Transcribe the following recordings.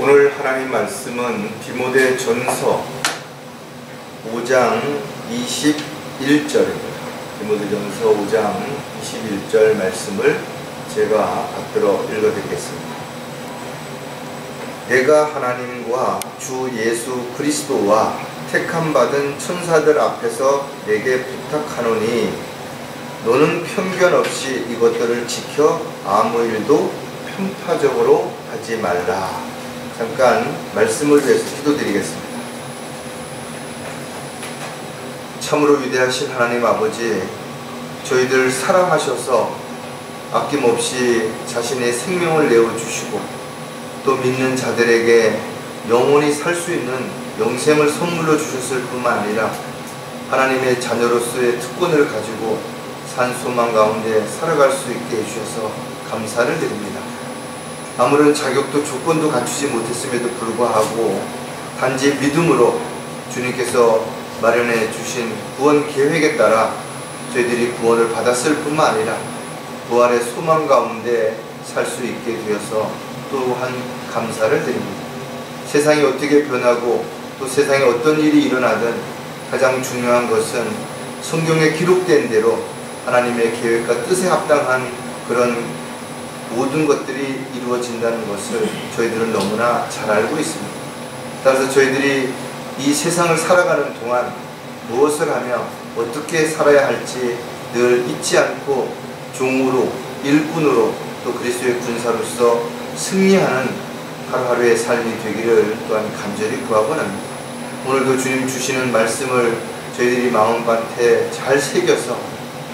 오늘 하나님 말씀은 디모데전서 5장 21절입니다. 디모데전서 5장 21절 말씀을 제가 받들어 읽어드리겠습니다. 내가 하나님과 주 예수 그리스도와 택함받은 천사들 앞에서 내게 부탁하노니 너는 편견 없이 이것들을 지켜 아무 일도 편파적으로 하지 말라. 잠깐 말씀을 위해서 기도드리겠습니다. 참으로 위대하신 하나님 아버지, 저희들 사랑하셔서 아낌없이 자신의 생명을 내어주시고 또 믿는 자들에게 영원히 살 수 있는 영생을 선물로 주셨을 뿐만 아니라 하나님의 자녀로서의 특권을 가지고 산소망 가운데 살아갈 수 있게 해주셔서 감사를 드립니다. 아무런 자격도 조건도 갖추지 못했음에도 불구하고 단지 믿음으로 주님께서 마련해 주신 구원 계획에 따라 저희들이 구원을 받았을 뿐만 아니라 부활의 소망 가운데 살 수 있게 되어서 또한 감사를 드립니다. 세상이 어떻게 변하고 또 세상에 어떤 일이 일어나든 가장 중요한 것은 성경에 기록된 대로 하나님의 계획과 뜻에 합당한 그런 모든 것들이 이루어진다는 것을 저희들은 너무나 잘 알고 있습니다. 따라서 저희들이 이 세상을 살아가는 동안 무엇을 하며 어떻게 살아야 할지 늘 잊지 않고 종으로 일꾼으로 또 그리스도의 군사로서 승리하는 하루하루의 삶이 되기를 또한 간절히 구하곤 합니다. 오늘도 주님 주시는 말씀을 저희들이 마음밭에 잘 새겨서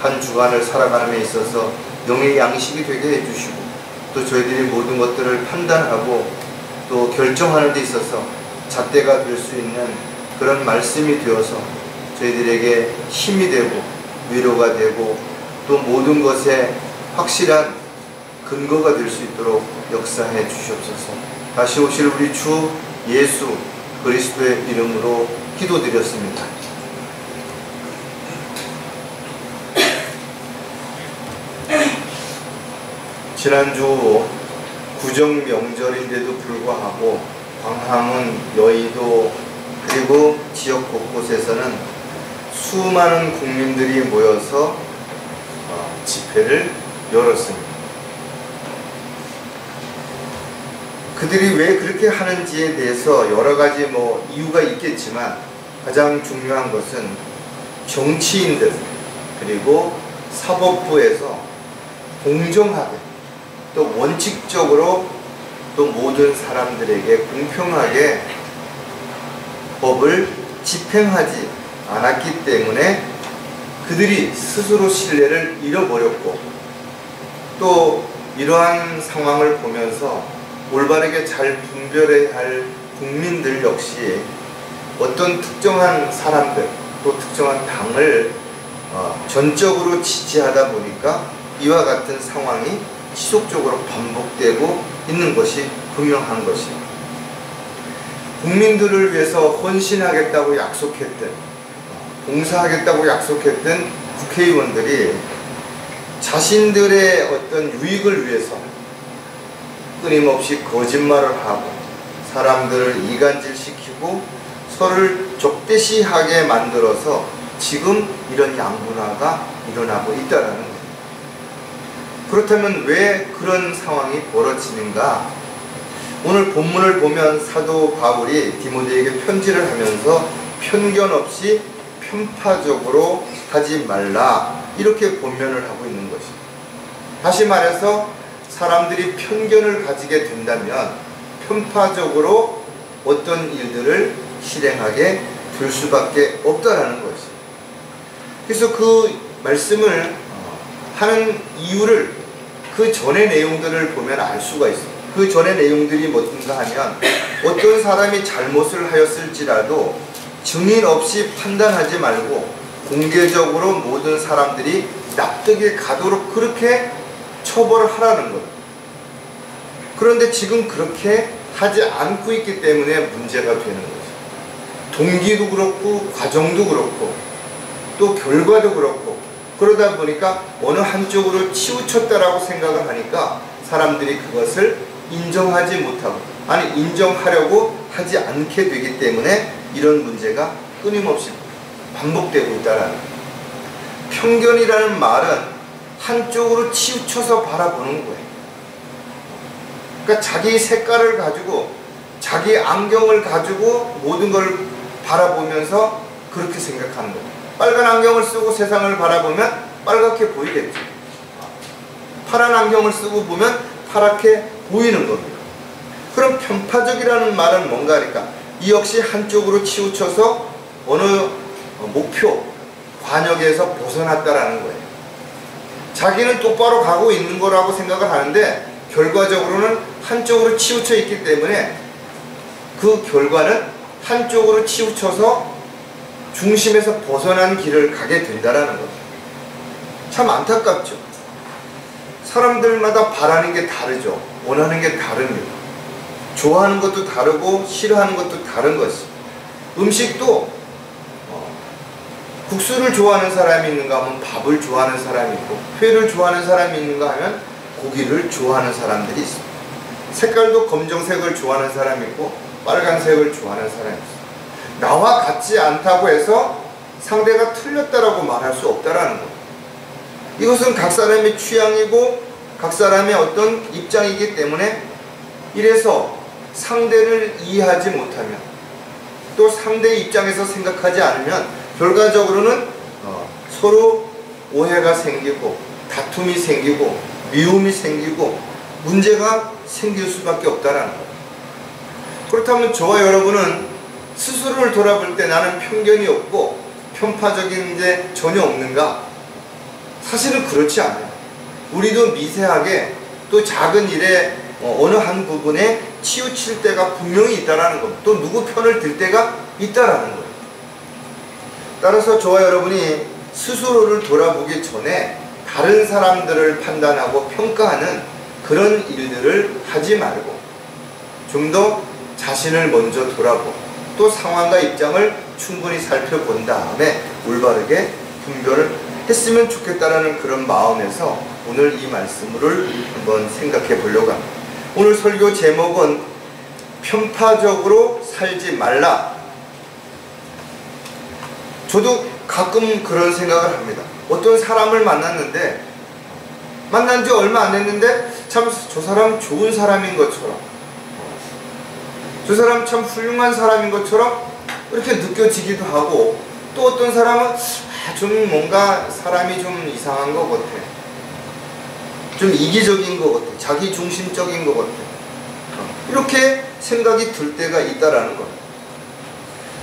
한 주간을 살아가는 데 있어서 영의 양식이 되게 해주시고 또 저희들이 모든 것들을 판단하고 또 결정하는 데 있어서 잣대가 될 수 있는 그런 말씀이 되어서 저희들에게 힘이 되고 위로가 되고 또 모든 것에 확실한 근거가 될 수 있도록 역사해 주시옵소서. 다시 오실 우리 주 예수 그리스도의 이름으로 기도드렸습니다. 지난주 구정 명절인데도 불구하고 광화문, 여의도 그리고 지역 곳곳에서는 수많은 국민들이 모여서 집회를 열었습니다. 그들이 왜 그렇게 하는지에 대해서 여러 가지 이유가 있겠지만 가장 중요한 것은 정치인들 그리고 사법부에서 공정하게 또 원칙적으로 또 모든 사람들에게 공평하게 법을 집행하지 않았기 때문에 그들이 스스로 신뢰를 잃어버렸고 또 이러한 상황을 보면서 올바르게 잘 분별해야 할 국민들 역시 어떤 특정한 사람들 또 특정한 당을 전적으로 지지하다 보니까 이와 같은 상황이 지속적으로 반복되고 있는 것이 분명한 것입니다. 국민들을 위해서 헌신하겠다고 약속했던 봉사하겠다고 약속했던 국회의원들이 자신들의 어떤 유익을 위해서 끊임없이 거짓말을 하고 사람들을 이간질시키고 서로를 적대시하게 만들어서 지금 이런 양분화가 일어나고 있다는 거예요. 그렇다면 왜 그런 상황이 벌어지는가? 오늘 본문을 보면 사도 바울이 디모데에게 편지를 하면서 편견 없이 편파적으로 하지 말라 이렇게 권면을 하고 있는 것입니다. 다시 말해서 사람들이 편견을 가지게 된다면 편파적으로 어떤 일들을 실행하게 될 수밖에 없다라는 것입니다. 그래서 그 말씀을 하는 이유를 그 전의 내용들을 보면 알 수가 있습니다. 그 전의 내용들이 뭔가 하면 어떤 사람이 잘못을 하였을지라도 증인 없이 판단하지 말고 공개적으로 모든 사람들이 납득이 가도록 그렇게 처벌을 하라는 것. 그런데 지금 그렇게 하지 않고 있기 때문에 문제가 되는 거죠. 동기도 그렇고 과정도 그렇고 또 결과도 그렇고 그러다 보니까 어느 한쪽으로 치우쳤다라고 생각을 하니까 사람들이 그것을 인정하지 못하고 아니 인정하려고 하지 않게 되기 때문에 이런 문제가 끊임없이 반복되고 있다라는 거예요. 편견이라는 말은 한쪽으로 치우쳐서 바라보는 거예요. 그러니까 자기 색깔을 가지고 자기 안경을 가지고 모든 걸 바라보면서 그렇게 생각하는 거예요. 빨간 안경을 쓰고 세상을 바라보면 빨갛게 보이겠죠. 파란 안경을 쓰고 보면 파랗게 보이는 겁니다. 그럼 편파적이라는 말은 뭔가 하니까 이 역시 한쪽으로 치우쳐서 어느 목표, 관역에서 벗어났다라는 거예요. 자기는 똑바로 가고 있는 거라고 생각을 하는데 결과적으로는 한쪽으로 치우쳐 있기 때문에 그 결과는 한쪽으로 치우쳐서 중심에서 벗어난 길을 가게 된다라는 거죠. 참 안타깝죠. 사람들마다 바라는 게 다르죠. 원하는 게 다릅니다. 좋아하는 것도 다르고 싫어하는 것도 다른 것이. 음식도 국수를 좋아하는 사람이 있는가 하면 밥을 좋아하는 사람이 있고, 회를 좋아하는 사람이 있는가 하면 고기를 좋아하는 사람들이 있습니다. 색깔도 검정색을 좋아하는 사람이 있고 빨간색을 좋아하는 사람이 있습니다. 나와 같지 않다고 해서 상대가 틀렸다라고 말할 수 없다라는 것. 이것은 각 사람의 취향이고 각 사람의 어떤 입장이기 때문에, 이래서 상대를 이해하지 못하면 또 상대의 입장에서 생각하지 않으면 결과적으로는 서로 오해가 생기고 다툼이 생기고 미움이 생기고 문제가 생길 수밖에 없다라는 거예요. 그렇다면 저와 여러분은 스스로를 돌아볼 때 나는 편견이 없고 편파적인 게 전혀 없는가? 사실은 그렇지 않아요. 우리도 미세하게 또 작은 일에 어느 한 부분에 치우칠 때가 분명히 있다라는 겁니다. 또 누구 편을 들 때가 있다라는 거예요. 따라서 저와 여러분이 스스로를 돌아보기 전에 다른 사람들을 판단하고 평가하는 그런 일들을 하지 말고 좀 더 자신을 먼저 돌아보고 또 상황과 입장을 충분히 살펴본 다음에 올바르게 분별을 했으면 좋겠다라는 그런 마음에서 오늘 이 말씀을 한번 생각해 보려고 합니다. 오늘 설교 제목은 편파적으로 살지 말라. 저도 가끔 그런 생각을 합니다. 어떤 사람을 만났는데 만난 지 얼마 안 됐는데 참 저 사람 좋은 사람인 것처럼, 저 사람 참 훌륭한 사람인 것처럼 이렇게 느껴지기도 하고, 또 어떤 사람은 좀 뭔가 사람이 좀 이상한 것 같아, 좀 이기적인 것 같아, 자기 중심적인 것 같아, 이렇게 생각이 들 때가 있다라는 겁니다.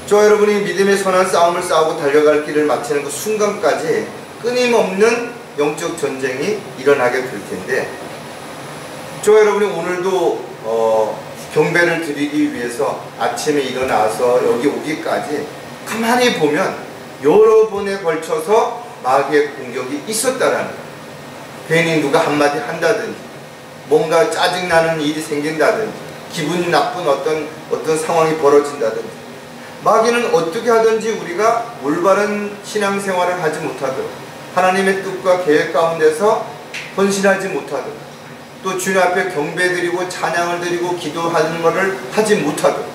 저와 여러분이 믿음의 선한 싸움을 싸우고 달려갈 길을 마치는 그 순간까지 끊임없는 영적 전쟁이 일어나게 될 텐데, 저와 여러분이 오늘도 경배를 드리기 위해서 아침에 일어나서 여기 오기까지 가만히 보면 여러 번에 걸쳐서 마귀의 공격이 있었다라는 거예요. 괜히 누가 한마디 한다든지, 뭔가 짜증나는 일이 생긴다든지, 기분 나쁜 어떤 상황이 벌어진다든지, 마귀는 어떻게 하든지 우리가 올바른 신앙생활을 하지 못하도록, 하나님의 뜻과 계획 가운데서 헌신하지 못하도록, 또 주님 앞에 경배드리고 찬양을 드리고 기도하는 것을 하지 못하도록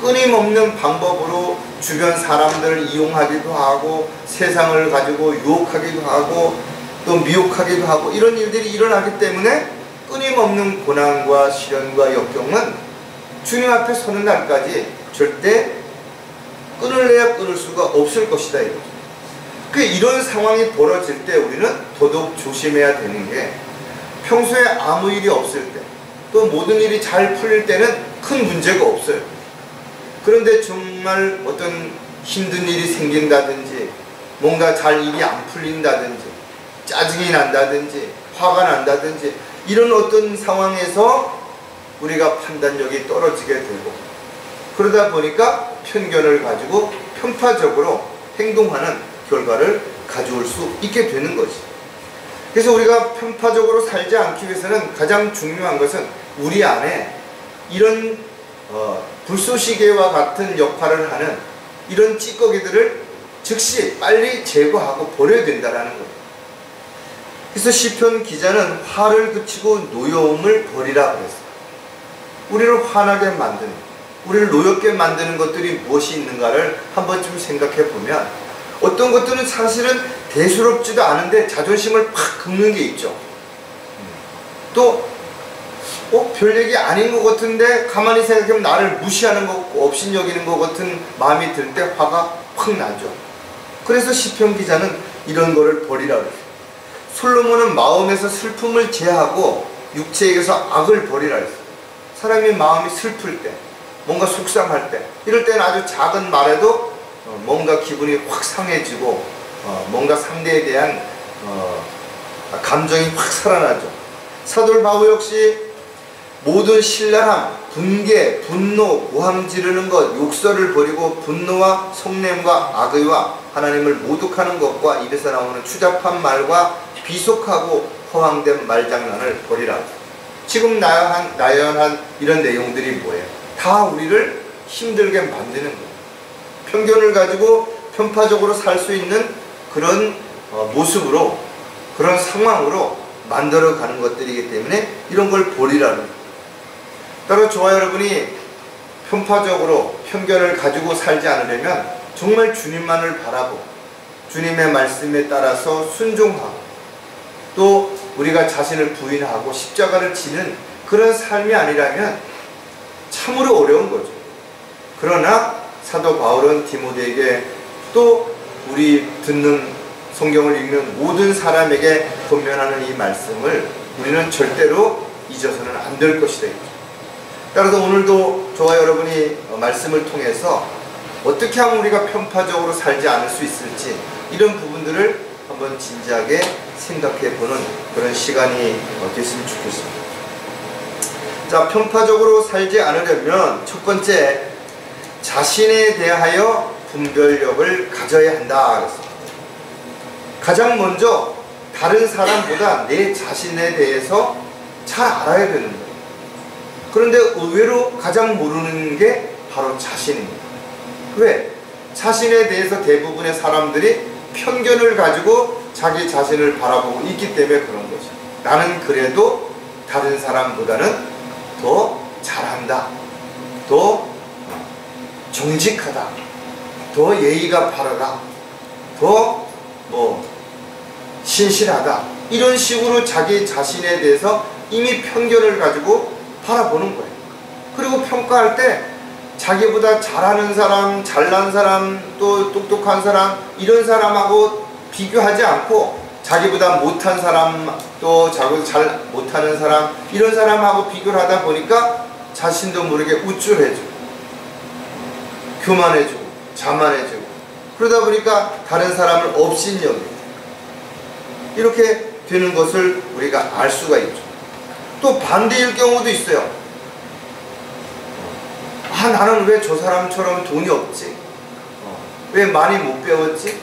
끊임없는 방법으로 주변 사람들을 이용하기도 하고 세상을 가지고 유혹하기도 하고 또 미혹하기도 하고, 이런 일들이 일어나기 때문에 끊임없는 고난과 시련과 역경은 주님 앞에 서는 날까지 절대 끊을래야 끊을 수가 없을 것이다 이거죠. 이런 상황이 벌어질 때 우리는 더더욱 조심해야 되는 게, 평소에 아무 일이 없을 때, 또 모든 일이 잘 풀릴 때는 큰 문제가 없어요. 그런데 정말 어떤 힘든 일이 생긴다든지, 뭔가 잘 일이 안 풀린다든지, 짜증이 난다든지, 화가 난다든지, 이런 어떤 상황에서 우리가 판단력이 떨어지게 되고, 그러다 보니까 편견을 가지고 편파적으로 행동하는 결과를 가져올 수 있게 되는 거지. 그래서 우리가 편파적으로 살지 않기 위해서는 가장 중요한 것은 우리 안에 이런 불쏘시개와 같은 역할을 하는 이런 찌꺼기들을 즉시 빨리 제거하고 버려야 된다는 거예요. 그래서 시편 기자는 화를 그치고 노여움을 버리라 그랬어요. 우리를 화나게 만드는, 우리를 노엽게 만드는 것들이 무엇이 있는가를 한번쯤 생각해 보면 어떤 것들은 사실은 대수롭지도 않은데 자존심을 팍 긁는 게 있죠. 또 별 얘기 아닌 것 같은데 가만히 생각하면 나를 무시하는 것 같고 업신여기는 것 같은 마음이 들 때 화가 확 나죠. 그래서 시편 기자는 이런 거를 버리라고 했어요. 솔로몬은 마음에서 슬픔을 제하고 육체에게서 악을 버리라 했어요. 사람이 마음이 슬플 때, 뭔가 속상할 때, 이럴 때는 아주 작은 말에도 뭔가 기분이 확 상해지고 뭔가 상대에 대한 감정이 확 살아나죠. 사도 바울 역시 모든 신랄함, 분개, 분노, 고함 지르는 것, 욕설을 버리고 분노와 속냄과 악의와 하나님을 모독하는 것과 입에서 나오는 추잡한 말과 비속하고 허황된 말장난을 버리라. 지금 나열한 이런 내용들이 뭐예요? 다 우리를 힘들게 만드는 거예요. 편견을 가지고 편파적으로 살 수 있는 그런 모습으로, 그런 상황으로 만들어가는 것들이기 때문에 이런 걸 버리라는 거예요. 따로 저와 여러분이 편파적으로 편견을 가지고 살지 않으려면 정말 주님만을 바라고 주님의 말씀에 따라서 순종하고 또 우리가 자신을 부인하고 십자가를 지는 그런 삶이 아니라면 참으로 어려운 거죠. 그러나 사도 바울은 디모데에게 또 우리 듣는 성경을 읽는 모든 사람에게 권면하는 이 말씀을 우리는 절대로 잊어서는 안 될 것이다. 따라서 오늘도 저와 여러분이 말씀을 통해서 어떻게 하면 우리가 편파적으로 살지 않을 수 있을지 이런 부분들을 한번 진지하게 생각해 보는 그런 시간이 됐으면 좋겠습니다. 자, 편파적으로 살지 않으려면 첫 번째, 자신에 대하여 분별력을 가져야 한다 그랬습니다. 가장 먼저 다른 사람보다 내 자신에 대해서 잘 알아야 되는 거예요. 그런데 의외로 가장 모르는 게 바로 자신입니다. 왜? 자신에 대해서 대부분의 사람들이 편견을 가지고 자기 자신을 바라보고 있기 때문에 그런 거죠. 나는 그래도 다른 사람보다는 더 잘한다, 더 정직하다, 더 예의가 바르다, 더 신실하다, 이런 식으로 자기 자신에 대해서 이미 편견을 가지고 바라보는 거예요. 그리고 평가할 때 자기보다 잘하는 사람, 잘난 사람, 또 똑똑한 사람, 이런 사람하고 비교하지 않고 자기보다 못한 사람, 또 자기보다 잘 못하는 사람, 이런 사람하고 비교를 하다 보니까 자신도 모르게 우쭐해지고 교만해지고 자만해지고 그러다 보니까 다른 사람을 업신여기고 이렇게 되는 것을 우리가 알 수가 있죠. 또 반대일 경우도 있어요. 나는 왜 저 사람처럼 돈이 없지? 왜 많이 못 배웠지?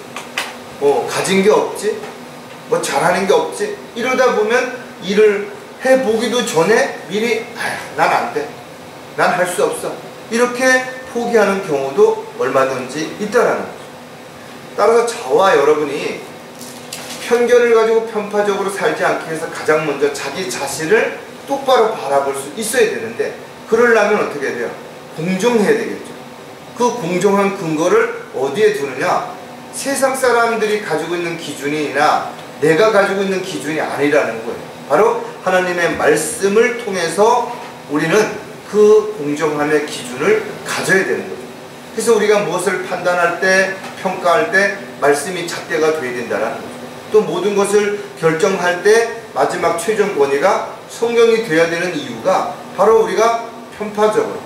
가진 게 없지? 잘하는 게 없지? 이러다 보면 일을 해보기도 전에 미리 난 안 돼, 난 할 수 없어, 이렇게 포기하는 경우도 얼마든지 있다라는 거죠. 따라서 저와 여러분이 편견을 가지고 편파적으로 살지 않기 위해서 가장 먼저 자기 자신을 똑바로 바라볼 수 있어야 되는데, 그러려면 어떻게 해야 돼요? 공정해야 되겠죠. 그 공정한 근거를 어디에 두느냐? 세상 사람들이 가지고 있는 기준이나 내가 가지고 있는 기준이 아니라는 거예요. 바로 하나님의 말씀을 통해서 우리는 그 공정함의 기준을 가져야 되는 거죠. 그래서 우리가 무엇을 판단할 때, 평가할 때 말씀이 잣대가 돼야 된다는 거죠. 또 모든 것을 결정할 때 마지막 최종 권위가 성경이 돼야 되는 이유가 바로 우리가 편파적으로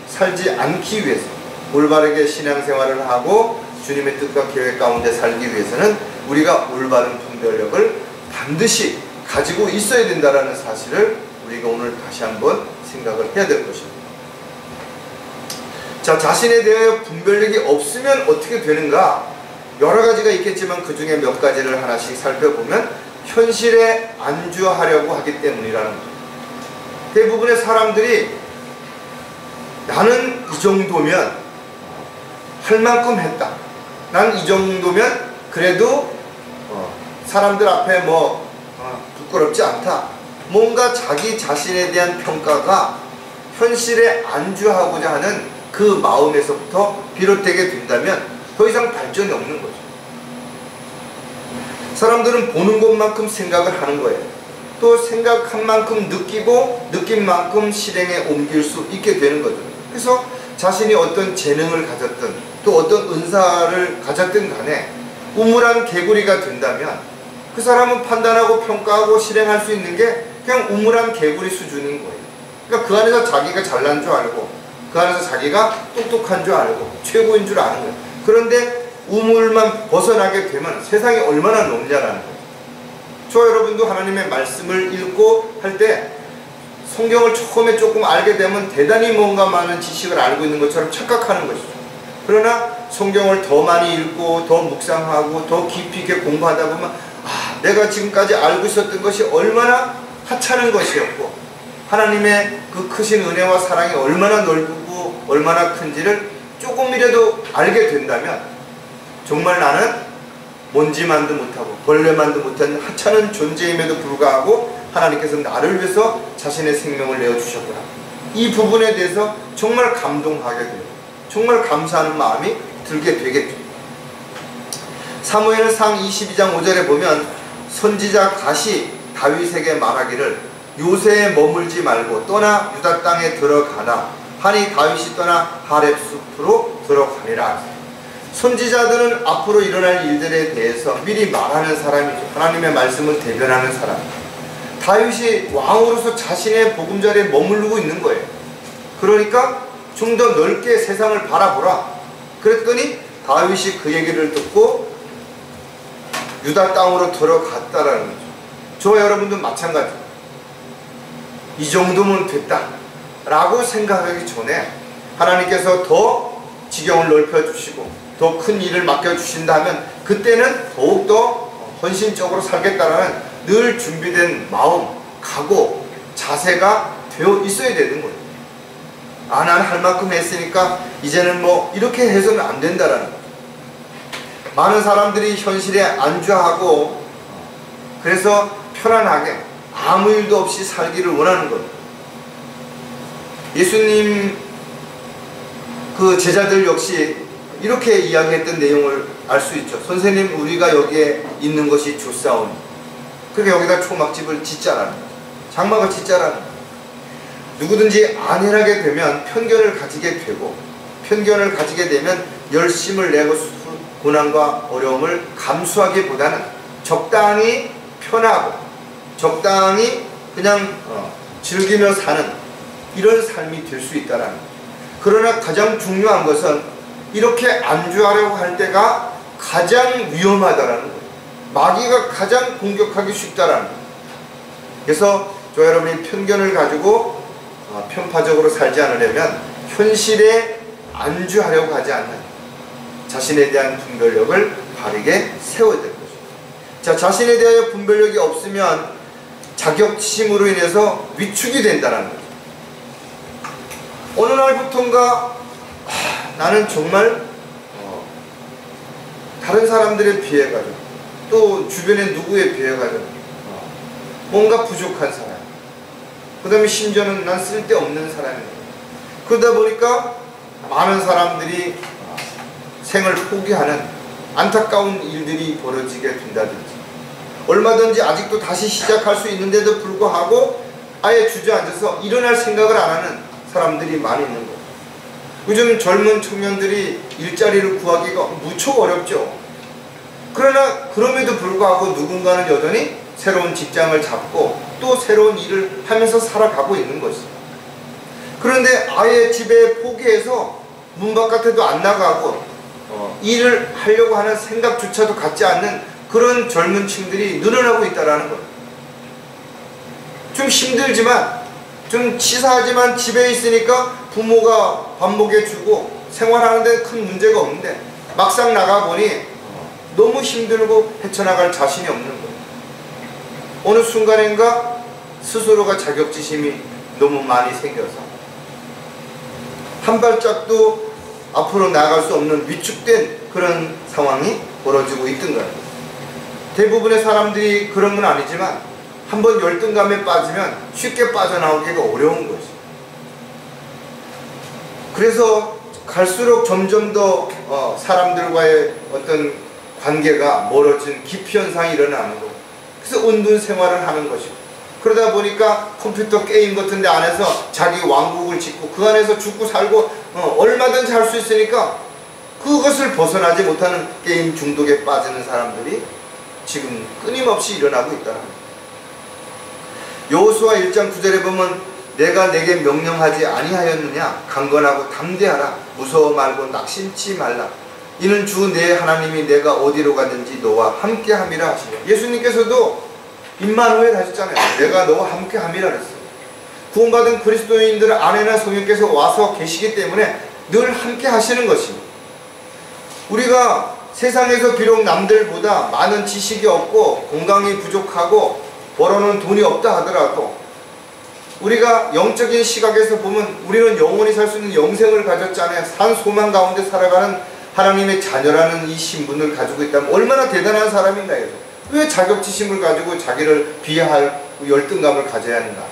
살지 않기 위해서, 올바르게 신앙생활을 하고 주님의 뜻과 계획 가운데 살기 위해서는 우리가 올바른 분별력을 반드시 가지고 있어야 된다는 사실을 우리가 오늘 다시 한번 생각을 해야 될 것입니다. 자, 자신에 대하여 분별력이 없으면 어떻게 되는가? 여러 가지가 있겠지만 그 중에 몇 가지를 하나씩 살펴보면 현실에 안주하려고 하기 때문이라는 거죠. 대부분의 사람들이 나는 이 정도면 할 만큼 했다, 난 이 정도면 그래도 사람들 앞에 부끄럽지 않다, 뭔가 자기 자신에 대한 평가가 현실에 안주하고자 하는 그 마음에서부터 비롯되게 된다면 더 이상 발전이 없는 거죠. 사람들은 보는 것만큼 생각을 하는 거예요. 또 생각한 만큼 느끼고 느낀 만큼 실행에 옮길 수 있게 되는 거죠. 그래서 자신이 어떤 재능을 가졌든 또 어떤 은사를 가졌든 간에 우물한 개구리가 된다면 그 사람은 판단하고 평가하고 실행할 수 있는 게 그냥 우물한 개구리 수준인 거예요. 그러니까 그 안에서 자기가 잘난 줄 알고 그 안에서 자기가 똑똑한 줄 알고 최고인 줄 아는 거예요. 그런데 우물만 벗어나게 되면 세상이 얼마나 넓냐라는 거예요. 저와 여러분도 하나님의 말씀을 읽고 할 때 성경을 처음에 조금 알게 되면 대단히 뭔가 많은 지식을 알고 있는 것처럼 착각하는 것이죠. 그러나 성경을 더 많이 읽고 더 묵상하고 더 깊이 있게 공부하다 보면 내가 지금까지 알고 있었던 것이 얼마나 하찮은 것이었고 하나님의 그 크신 은혜와 사랑이 얼마나 넓고 얼마나 큰지를 조금이라도 알게 된다면 정말 나는 먼지만도 못하고 벌레만도 못한 하찮은 존재임에도 불구하고 하나님께서 나를 위해서 자신의 생명을 내어주셨구나. 이 부분에 대해서 정말 감동하게 돼요. 정말 감사하는 마음이 들게 되겠죠. 사무엘상 22장 5절에 보면 선지자 갓이 다윗에게 말하기를 요새에 머물지 말고 떠나 유다 땅에 들어가나 하니 다윗이 떠나 하렙 숲으로 들어가니라. 선지자들은 앞으로 일어날 일들에 대해서 미리 말하는 사람이죠. 하나님의 말씀을 대변하는 사람. 다윗이 왕으로서 자신의 보금자리에 머무르고 있는 거예요. 그러니까 좀 더 넓게 세상을 바라보라. 그랬더니 다윗이 그 얘기를 듣고 유다 땅으로 들어갔다라는 거죠. 저와 여러분도 마찬가지. 이 정도면 됐다 라고 생각하기 전에 하나님께서 더 지경을 넓혀주시고 더 큰 일을 맡겨주신다면 그때는 더욱더 헌신적으로 살겠다라는 늘 준비된 마음, 각오, 자세가 되어 있어야 되는 거예요. 난 할 만큼 했으니까 이제는 뭐 이렇게 해서는 안 된다라는 거죠. 많은 사람들이 현실에 안주하고 그래서 편안하게 아무 일도 없이 살기를 원하는 거예요. 예수님 그 제자들 역시 이렇게 이야기했던 내용을 알 수 있죠. 선생님, 우리가 여기에 있는 것이 좋사오니. 그러니까 여기다 초막집을 짓자라는 거죠. 장막을 짓자라는 거죠. 누구든지 안일하게 되면 편견을 가지게 되고 편견을 가지게 되면 열심을 내고 고난과 어려움을 감수하기보다는 적당히 편하고 적당히 그냥 즐기며 사는 이런 삶이 될 수 있다는 거죠. 그러나 가장 중요한 것은 이렇게 안주하려고 할 때가 가장 위험하다라는 거예요. 마귀가 가장 공격하기 쉽다라는 거예요. 그래서 저 여러분이 편견을 가지고 편파적으로 살지 않으려면 현실에 안주하려고 하지 않는 자신에 대한 분별력을 바르게 세워야 될 것입니다. 자, 자신에 대하여 분별력이 없으면 자격지심으로 인해서 위축이 된다는 거죠. 어느 날부턴가 나는 정말 다른 사람들에 비해 가지고 또 주변의 누구에 비해 가지고 뭔가 부족한 사람, 그 다음에 심지어는 난 쓸데없는 사람이에요. 그러다 보니까 많은 사람들이 생을 포기하는 안타까운 일들이 벌어지게 된다든지 얼마든지 아직도 다시 시작할 수 있는데도 불구하고 아예 주저앉아서 일어날 생각을 안 하는 사람들이 많이 있는 거예요. 요즘 젊은 청년들이 일자리를 구하기가 무척 어렵죠. 그러나 그럼에도 불구하고 누군가는 여전히 새로운 직장을 잡고 또 새로운 일을 하면서 살아가고 있는 것이죠. 그런데 아예 집에 포기해서 문 바깥에도 안 나가고 일을 하려고 하는 생각조차도 갖지 않는 그런 젊은 층들이 늘어나고 있다는 거예요. 좀 힘들지만 좀 치사하지만 집에 있으니까 부모가 밥 먹여주고 생활하는데 큰 문제가 없는데 막상 나가보니 너무 힘들고 헤쳐나갈 자신이 없는 거예요. 어느 순간인가 스스로가 자격지심이 너무 많이 생겨서 한 발짝도 앞으로 나아갈 수 없는 위축된 그런 상황이 벌어지고 있던 거예요. 대부분의 사람들이 그런 건 아니지만 한번 열등감에 빠지면 쉽게 빠져나오기가 어려운 거죠. 그래서 갈수록 점점 더 사람들과의 어떤 관계가 멀어진 기피 현상이 일어나는 거예요. 그래서 은둔 생활을 하는 것이고, 그러다 보니까 컴퓨터 게임 같은 데 안에서 자기 왕국을 짓고 그 안에서 죽고 살고 얼마든지 할 수 있으니까 그것을 벗어나지 못하는 게임 중독에 빠지는 사람들이 지금 끊임없이 일어나고 있다는 거예요. 여호수아 1장 9절에 보면 내가 내게 명령하지 아니하였느냐, 강건하고 담대하라, 무서워 말고 낙심치 말라, 이는 주 내 하나님이 내가 어디로 가든지 너와 함께함이라 하시며. 예수님께서도 임마누엘 하셨잖아요. 내가 너와 함께함이라 그랬어요. 구원받은 그리스도인들 안에는 성령께서 와서 계시기 때문에 늘 함께 하시는 것입니다. 우리가 세상에서 비록 남들보다 많은 지식이 없고 건강이 부족하고 벌어놓은 돈이 없다 하더라도 우리가 영적인 시각에서 보면 우리는 영원히 살 수 있는 영생을 가졌잖아요. 산 소망 가운데 살아가는 하나님의 자녀라는 이 신분을 가지고 있다면 얼마나 대단한 사람인가 해서 왜 자격지심을 가지고 자기를 비하할 열등감을 가져야 하는가?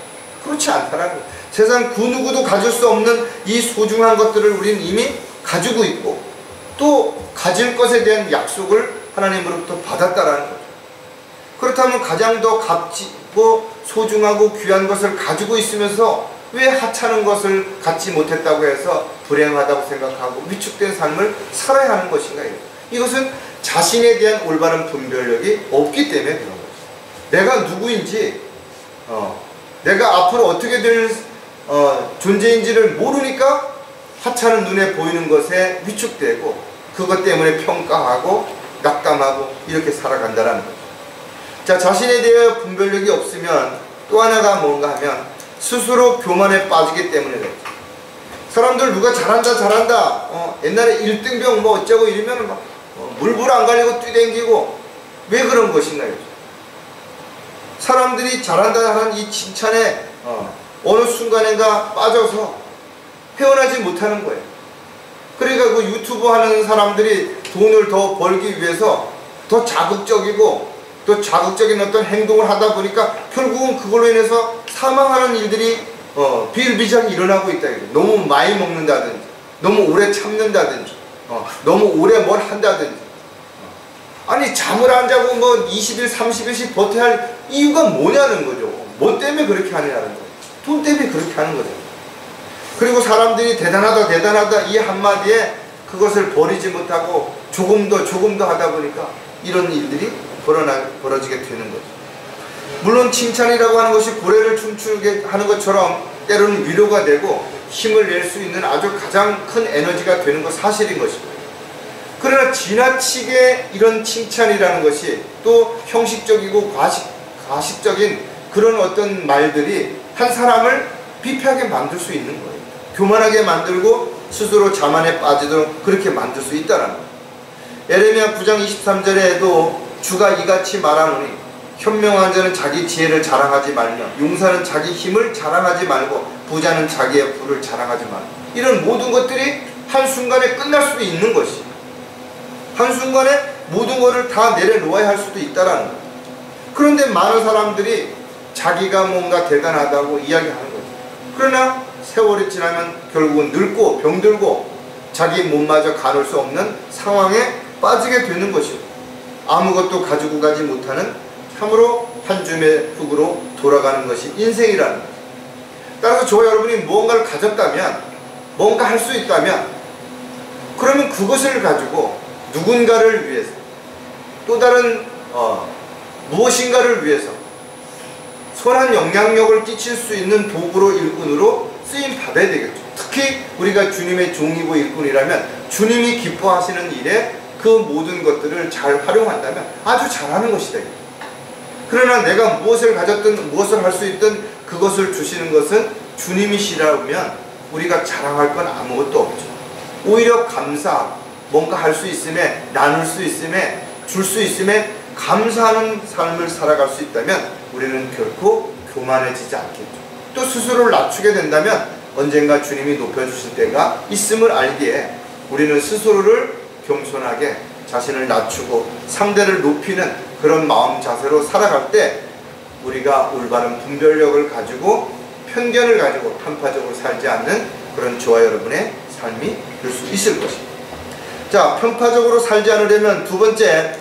그렇지 않다라는 거예요. 세상 그 누구도 가질 수 없는 이 소중한 것들을 우리는 이미 가지고 있고 또 가질 것에 대한 약속을 하나님으로부터 받았다라는 거죠. 그렇다면 가장 더 값지고 소중하고 귀한 것을 가지고 있으면서 왜 하찮은 것을 갖지 못했다고 해서 불행하다고 생각하고 위축된 삶을 살아야 하는 것인가? 이것은 자신에 대한 올바른 분별력이 없기 때문에 그런 거죠. 내가 누구인지 내가 앞으로 어떻게 될 존재인지를 모르니까 하찮은 눈에 보이는 것에 위축되고 그것 때문에 평가하고 낙담하고 이렇게 살아간다는 거죠. 자, 자신에 대해 분별력이 없으면 또 하나가 뭔가 하면 스스로 교만에 빠지기 때문에 그렇죠. 사람들 누가 잘한다 옛날에 1등병 뭐 어쩌고 이러면 막 물불 안 갈리고 뛰댕기고 왜 그런 것인가요? 사람들이 잘한다 하는 이 칭찬에 어느 순간인가 빠져서 헤어나지 못하는 거예요. 그러니까 그 유튜브 하는 사람들이 돈을 더 벌기 위해서 더 자극적이고 또 자극적인 어떤 행동을 하다 보니까 결국은 그걸로 인해서 사망하는 일들이 비일비재하게 일어나고 있다. 너무 많이 먹는다든지 너무 오래 참는다든지 너무 오래 뭘 한다든지 아니 잠을 안 자고 뭐 20일 30일씩 버텨야 할 이유가 뭐냐는 거죠. 뭐 때문에 그렇게 하느냐는 거예요. 돈 때문에 그렇게 하는 거죠. 그리고 사람들이 대단하다 이 한마디에 그것을 버리지 못하고 조금 더 하다 보니까 이런 일들이 벌어지게 되는 거죠. 물론 칭찬이라고 하는 것이 고래를 춤추게 하는 것처럼 때로는 위로가 되고 힘을 낼 수 있는 아주 가장 큰 에너지가 되는 것 사실인 것입니다. 그러나 지나치게 이런 칭찬이라는 것이 또 형식적이고 가식적인 그런 어떤 말들이 한 사람을 비패하게 만들 수 있는 거예요. 교만하게 만들고 스스로 자만에 빠지도록 그렇게 만들 수 있다는 거예요. 에레미야 9장 23절에도 주가 이같이 말하노니 현명한 자는 자기 지혜를 자랑하지 말며 용사는 자기 힘을 자랑하지 말고 부자는 자기의 부를 자랑하지 말고 이런 모든 것들이 한순간에 끝날 수도 있는 것이 한순간에 모든 것을 다 내려놓아야 할 수도 있다라는 거예요. 그런데 많은 사람들이 자기가 뭔가 대단하다고 이야기하는 거죠. 그러나 세월이 지나면 결국은 늙고 병들고 자기 몸마저 가눌 수 없는 상황에 빠지게 되는 것이고 아무것도 가지고 가지 못하는 참으로 한 줌의 흙으로 돌아가는 것이 인생이라는 거죠. 따라서 저와 여러분이 무언가를 가졌다면 뭔가 할 수 있다면 그러면 그것을 가지고 누군가를 위해서 또 다른 무엇인가를 위해서 선한 영향력을 끼칠 수 있는 도구로 일꾼으로 쓰임 받아야 되겠죠. 특히 우리가 주님의 종이고 일꾼이라면 주님이 기뻐하시는 일에 그 모든 것들을 잘 활용한다면 아주 잘하는 것이다. 그러나 내가 무엇을 가졌든 무엇을 할 수 있든 그것을 주시는 것은 주님이시라면 우리가 자랑할 건 아무것도 없죠. 오히려 감사하고 뭔가 할 수 있음에 나눌 수 있음에 줄 수 있음에 감사하는 삶을 살아갈 수 있다면 우리는 결코 교만해지지 않겠죠. 또 스스로를 낮추게 된다면 언젠가 주님이 높여주실 때가 있음을 알기에 우리는 스스로를 겸손하게 자신을 낮추고 상대를 높이는 그런 마음 자세로 살아갈 때 우리가 올바른 분별력을 가지고 편견을 가지고 편파적으로 살지 않는 그런 저와 여러분의 삶이 될 수 있을 것입니다. 자, 편파적으로 살지 않으려면 두 번째,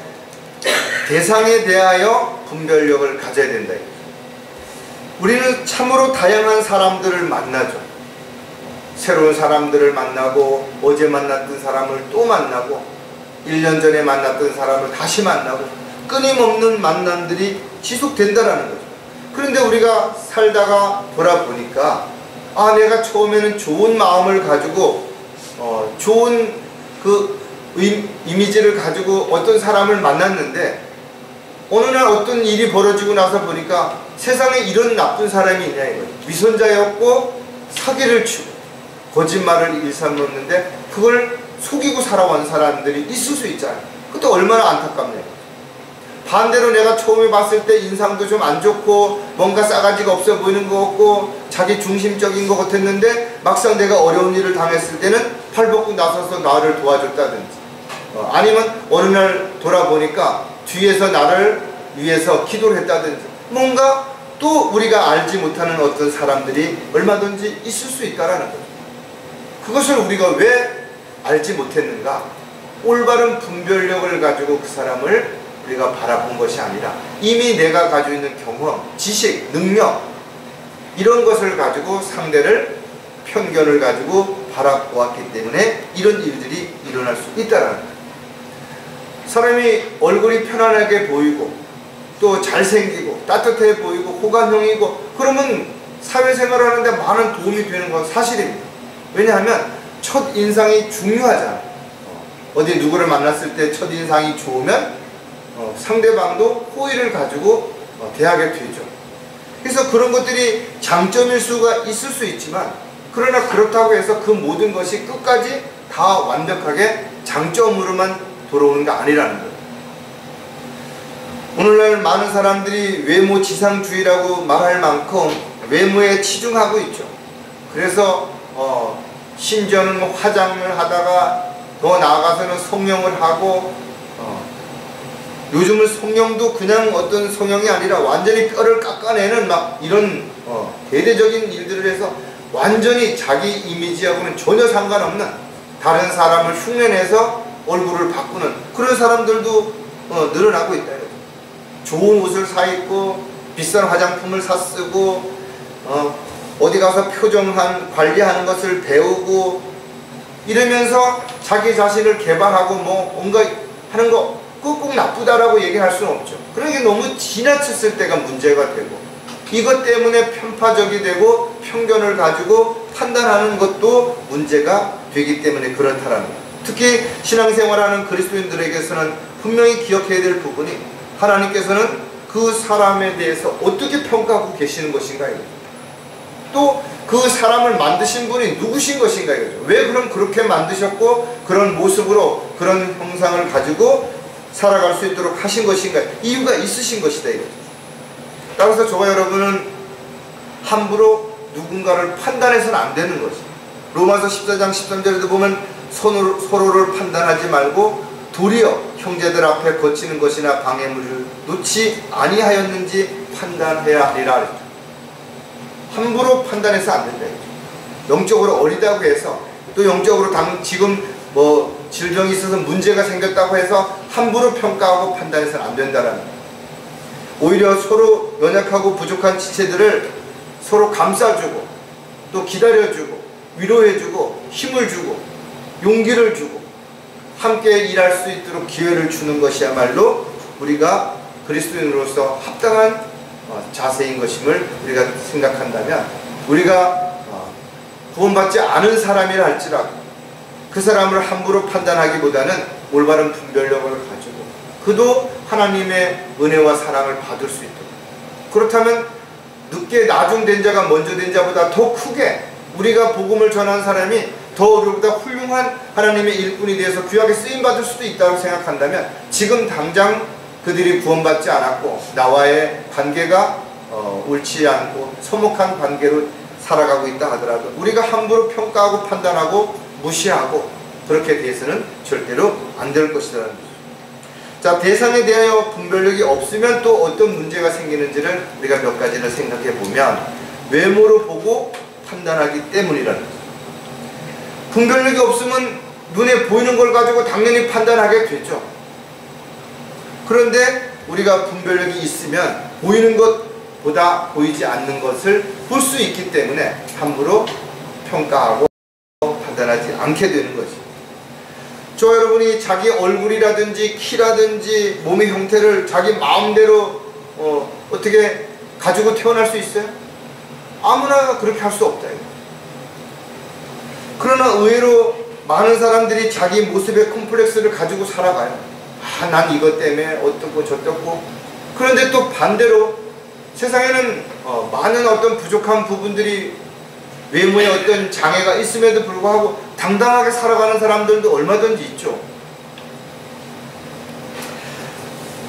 대상에 대하여 분별력을 가져야 된다. 우리는 참으로 다양한 사람들을 만나죠. 새로운 사람들을 만나고, 어제 만났던 사람을 또 만나고, 1년 전에 만났던 사람을 다시 만나고, 끊임없는 만남들이 지속된다는 거죠. 그런데 우리가 살다가 돌아보니까 내가 처음에는 좋은 마음을 가지고 좋은 그 이미지를 가지고 어떤 사람을 만났는데, 어느 날 어떤 일이 벌어지고 나서 보니까 세상에 이런 나쁜 사람이 있냐 이거예요. 위선자였고 사기를 치고 거짓말을 일삼았는데 그걸 속이고 살아온 사람들이 있을 수 있잖아요. 그것도 얼마나 안타깝네요. 반대로 내가 처음에 봤을 때 인상도 좀 안 좋고 뭔가 싸가지가 없어 보이는 것 같고 자기 중심적인 것 같았는데 막상 내가 어려운 일을 당했을 때는 팔 벗고 나서서 나를 도와줬다든지, 아니면 어느 날 돌아보니까 뒤에서 나를 위해서 기도를 했다든지, 뭔가 또 우리가 알지 못하는 어떤 사람들이 얼마든지 있을 수 있다라는 거죠. 그것을 우리가 왜 알지 못했는가? 올바른 분별력을 가지고 그 사람을 우리가 바라본 것이 아니라 이미 내가 가지고 있는 경험, 지식, 능력, 이런 것을 가지고 상대를 편견을 가지고 바라보았기 때문에 이런 일들이 일어날 수 있다는 거예요. 사람이 얼굴이 편안하게 보이고 또 잘생기고 따뜻해 보이고 호감형이고 그러면 사회생활을 하는데 많은 도움이 되는 건 사실입니다. 왜냐하면 첫인상이 중요하잖아요. 어디 누구를 만났을 때 첫인상이 좋으면 상대방도 호의를 가지고 대하게 되죠. 그래서 그런 것들이 장점일 수가 있을 수 있지만, 그러나 그렇다고 해서 그 모든 것이 끝까지 다 완벽하게 장점으로만 돌아오는 게 아니라는 거예요. 오늘날 많은 사람들이 외모 지상주의라고 말할 만큼 외모에 치중하고 있죠. 그래서 심지어는 화장을 하다가 더 나아가서는 성형을 하고, 요즘은 성형도 그냥 어떤 성형이 아니라 완전히 뼈를 깎아내는 막 이런 대대적인 일들을 해서 완전히 자기 이미지하고는 전혀 상관없는 다른 사람을 흉내내서 얼굴을 바꾸는 그런 사람들도 늘어나고 있다. 좋은 옷을 사 입고 비싼 화장품을 사 쓰고 어디 가서 표정한 관리하는 것을 배우고 이러면서 자기 자신을 개발하고 뭐 뭔가 하는 거 꼭 나쁘다라고 얘기할 수는 없죠. 그런 게 너무 지나쳤을 때가 문제가 되고, 이것 때문에 편파적이 되고 편견을 가지고 판단하는 것도 문제가 되기 때문에 그렇다라는 거예요. 특히 신앙생활하는 그리스도인들에게서는 분명히 기억해야 될 부분이, 하나님께서는 그 사람에 대해서 어떻게 평가하고 계시는 것인가 이거죠. 또 그 사람을 만드신 분이 누구신 것인가 이거죠. 왜 그럼 그렇게 만드셨고 그런 모습으로 그런 형상을 가지고 살아갈 수 있도록 하신 것인가, 이유가 있으신 것이다 이거죠. 따라서 저와 여러분은 함부로 누군가를 판단해서는 안 되는 거죠. 로마서 14장 13절에도 보면 서로를 판단하지 말고 도리어 형제들 앞에 거치는 것이나 방해물을 놓지 아니하였는지 판단해야 하리라. 함부로 판단해서 안 된다. 영적으로 어리다고 해서, 또 영적으로 지금 뭐 질병이 있어서 문제가 생겼다고 해서 함부로 평가하고 판단해서는 안 된다는 거예요. 오히려 서로 연약하고 부족한 지체들을 서로 감싸주고 또 기다려주고 위로해주고 힘을 주고 용기를 주고 함께 일할 수 있도록 기회를 주는 것이야말로 우리가 그리스도인으로서 합당한 자세인 것임을 우리가 생각한다면, 우리가 구원받지 않은 사람이라 할지라도 그 사람을 함부로 판단하기보다는 올바른 분별력을 가지고 그도 하나님의 은혜와 사랑을 받을 수 있도록, 그렇다면 늦게 나중된 자가 먼저 된 자보다 더 크게 우리가 복음을 전한 사람이 더 우리보다 훌륭한 하나님의 일꾼이 되어서 귀하게 쓰임받을 수도 있다고 생각한다면, 지금 당장 그들이 구원받지 않았고 나와의 관계가 옳지 않고 소목한 관계로 살아가고 있다 하더라도 우리가 함부로 평가하고 판단하고 무시하고 그렇게 돼서는 절대로 안 될 것이라는 거죠. 자, 대상에 대하여 분별력이 없으면 또 어떤 문제가 생기는지를 우리가 몇 가지를 생각해 보면, 외모로 보고 판단하기 때문이라는 거죠. 분별력이 없으면 눈에 보이는 걸 가지고 당연히 판단하게 되죠. 그런데 우리가 분별력이 있으면 보이는 것보다 보이지 않는 것을 볼 수 있기 때문에 함부로 평가하고 판단하지 않게 되는 것이죠. 저 여러분이 자기 얼굴이라든지 키라든지 몸의 형태를 자기 마음대로 어떻게 가지고 태어날 수 있어요? 아무나 그렇게 할 수 없다. 그러나 의외로 많은 사람들이 자기 모습의 콤플렉스를 가지고 살아가요. 난 이것 때문에 어떻고 저떻고. 그런데 또 반대로 세상에는 많은 어떤 부족한 부분들이, 외모에 어떤 장애가 있음에도 불구하고 당당하게 살아가는 사람들도 얼마든지 있죠.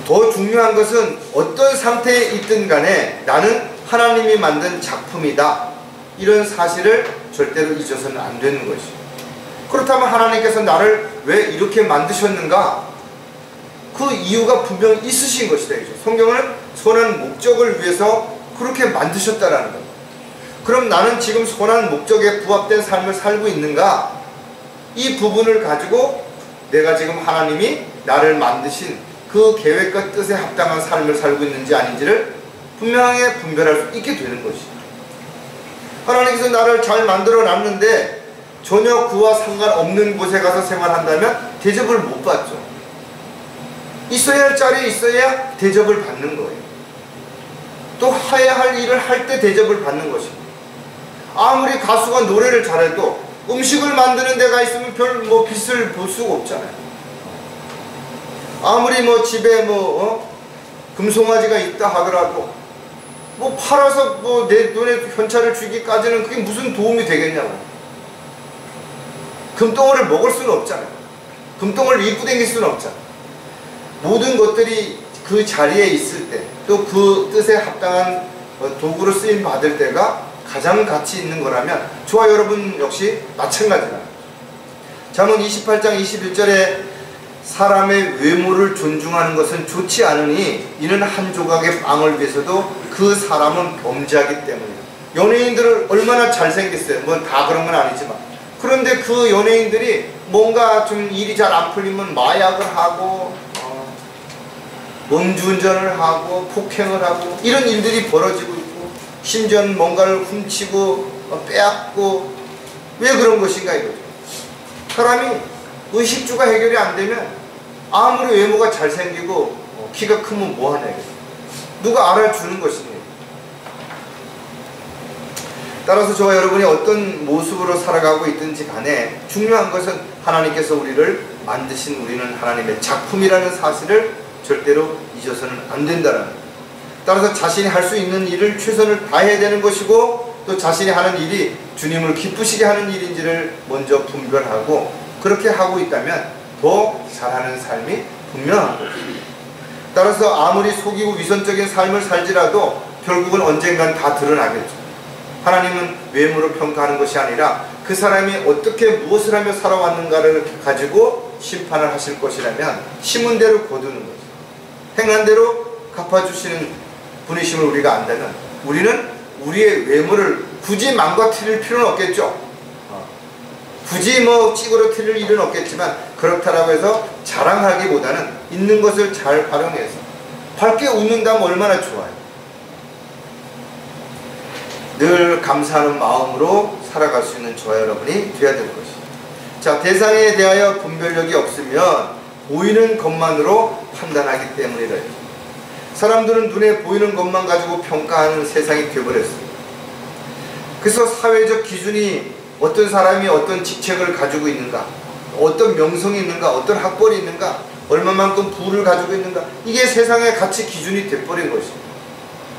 더 중요한 것은 어떤 상태에 있든 간에 나는 하나님이 만든 작품이다, 이런 사실을 절대로 잊어서는 안 되는 것이죠. 그렇다면 하나님께서 나를 왜 이렇게 만드셨는가? 그 이유가 분명히 있으신 것이다. 성경은 선한 목적을 위해서 그렇게 만드셨다라는 겁니다. 그럼 나는 지금 선한 목적에 부합된 삶을 살고 있는가? 이 부분을 가지고 내가 지금 하나님이 나를 만드신 그 계획과 뜻에 합당한 삶을 살고 있는지 아닌지를 분명하게 분별할 수 있게 되는 것이죠. 하나님께서 나를 잘 만들어 놨는데 전혀 그와 상관없는 곳에 가서 생활한다면 대접을 못 받죠. 있어야 할 자리에 있어야 대접을 받는 거예요. 또 해야 할 일을 할 때 대접을 받는 것입니다. 아무리 가수가 노래를 잘해도 음식을 만드는 데가 있으면 별 빛을 볼 수가 없잖아요. 아무리 집에 금송아지가 있다 하더라도 팔아서 내 눈에 현찰을 주기까지는 그게 무슨 도움이 되겠냐고. 금덩어리를 먹을 수는 없잖아요. 금덩어리를 입고 다닐 수는 없잖아요. 모든 것들이 그 자리에 있을 때, 또 그 뜻에 합당한 도구로 쓰임 받을 때가 가장 가치 있는 거라면 저와 여러분 역시 마찬가지다. 잠언 28장 21절에 사람의 외모를 존중하는 것은 좋지 않으니 이는 한 조각의 빵을 위해서도 그 사람은 범죄하기 때문이다. 연예인들을 얼마나 잘생겼어요. 다 그런 건 아니지만, 그런데 그 연예인들이 뭔가 좀 일이 잘 안 풀리면 마약을 하고 음주운전을 하고 폭행을 하고 이런 일들이 벌어지고 있고, 심지어는 뭔가를 훔치고 빼앗고, 왜 그런 것인가 이거죠. 사람이 의식주가 해결이 안 되면 아무리 외모가 잘생기고 키가 크면 뭐하냐 이거죠. 누가 알아주는 것이냐. 따라서 저와 여러분이 어떤 모습으로 살아가고 있든지 간에 중요한 것은 하나님께서 우리를 만드신 우리는 하나님의 작품이라는 사실을 절대로 잊어서는 안 된다는 거예요. 따라서 자신이 할 수 있는 일을 최선을 다해야 되는 것이고, 또 자신이 하는 일이 주님을 기쁘시게 하는 일인지를 먼저 분별하고 그렇게 하고 있다면 더 잘하는 삶이 분명한 거죠. 따라서 아무리 속이고 위선적인 삶을 살지라도 결국은 언젠간 다 드러나겠죠. 하나님은 외모로 평가하는 것이 아니라 그 사람이 어떻게 무엇을 하며 살아왔는가를 가지고 심판을 하실 것이라면 심은 대로 거두는 거죠. 행한 대로 갚아주시는 분이심을 우리가 안다면 우리는 우리의 외모를 굳이 망가뜨릴 필요는 없겠죠. 굳이 찌그러뜨릴 일은 없겠지만, 그렇다라고 해서 자랑하기보다는 있는 것을 잘 활용해서 밝게 웃는다면 얼마나 좋아요. 늘 감사하는 마음으로 살아갈 수 있는 저와 여러분이 되어야 될 것이죠. 자, 대상에 대하여 분별력이 없으면 보이는 것만으로 판단하기 때문이다. 사람들은 눈에 보이는 것만 가지고 평가하는 세상이 되어버렸습니다. 그래서 사회적 기준이 어떤 사람이 어떤 직책을 가지고 있는가, 어떤 명성이 있는가, 어떤 학벌이 있는가, 얼마만큼 부를 가지고 있는가, 이게 세상의 가치 기준이 돼버린 것입니다.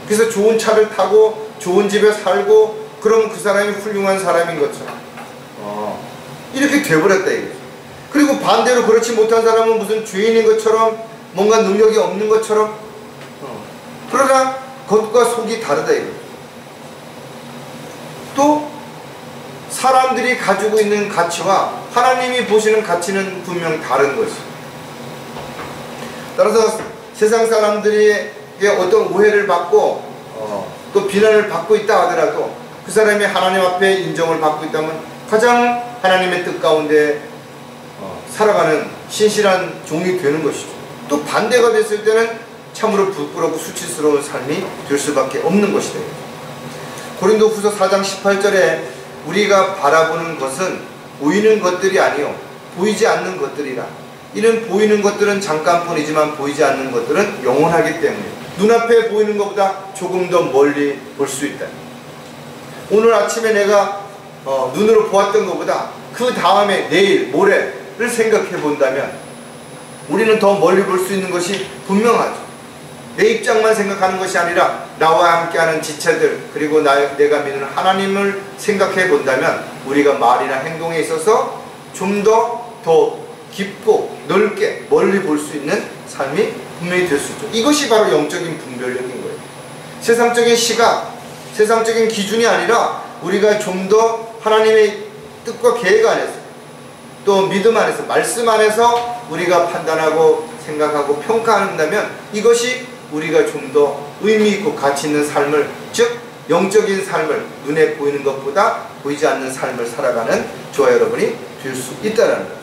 그래서 좋은 차를 타고 좋은 집에 살고 그러면 그 사람이 훌륭한 사람인 것처럼 이렇게 돼버렸다 이거죠. 그리고 반대로 그렇지 못한 사람은 무슨 죄인인 것처럼, 뭔가 능력이 없는 것처럼, 그러나 겉과 속이 다르다 이거죠. 또 사람들이 가지고 있는 가치와 하나님이 보시는 가치는 분명 다른 것이죠. 따라서 세상 사람들에게 어떤 오해를 받고 또 비난을 받고 있다 하더라도 그 사람이 하나님 앞에 인정을 받고 있다면 가장 하나님의 뜻 가운데 살아가는 신실한 종이 되는 것이죠. 또 반대가 됐을 때는 참으로 부끄럽고 수치스러운 삶이 될 수밖에 없는 것이다. 고린도후서 4장 18절에 우리가 바라보는 것은 보이는 것들이 아니요 보이지 않는 것들이라. 이는 보이는 것들은 잠깐뿐이지만 보이지 않는 것들은 영원하기 때문에 눈앞에 보이는 것보다 조금 더 멀리 볼 수 있다. 오늘 아침에 내가 눈으로 보았던 것보다 그 다음에 내일, 모레를 생각해 본다면 우리는 더 멀리 볼 수 있는 것이 분명하죠. 내 입장만 생각하는 것이 아니라 나와 함께하는 지체들 그리고 내가 믿는 하나님을 생각해 본다면 우리가 말이나 행동에 있어서 좀 더 깊고 넓게 멀리 볼 수 있는 삶이 분명히 될 수 있죠. 이것이 바로 영적인 분별력인 거예요. 세상적인 시각, 세상적인 기준이 아니라 우리가 좀 더 하나님의 뜻과 계획 안에서 또 믿음 안에서 말씀 안에서 우리가 판단하고 생각하고 평가한다면 이것이 우리가 좀 더 의미 있고 가치 있는 삶을, 즉 영적인 삶을 눈에 보이는 것보다 보이지 않는 삶을 살아가는 저와 여러분이 될 수 있다는 거예요.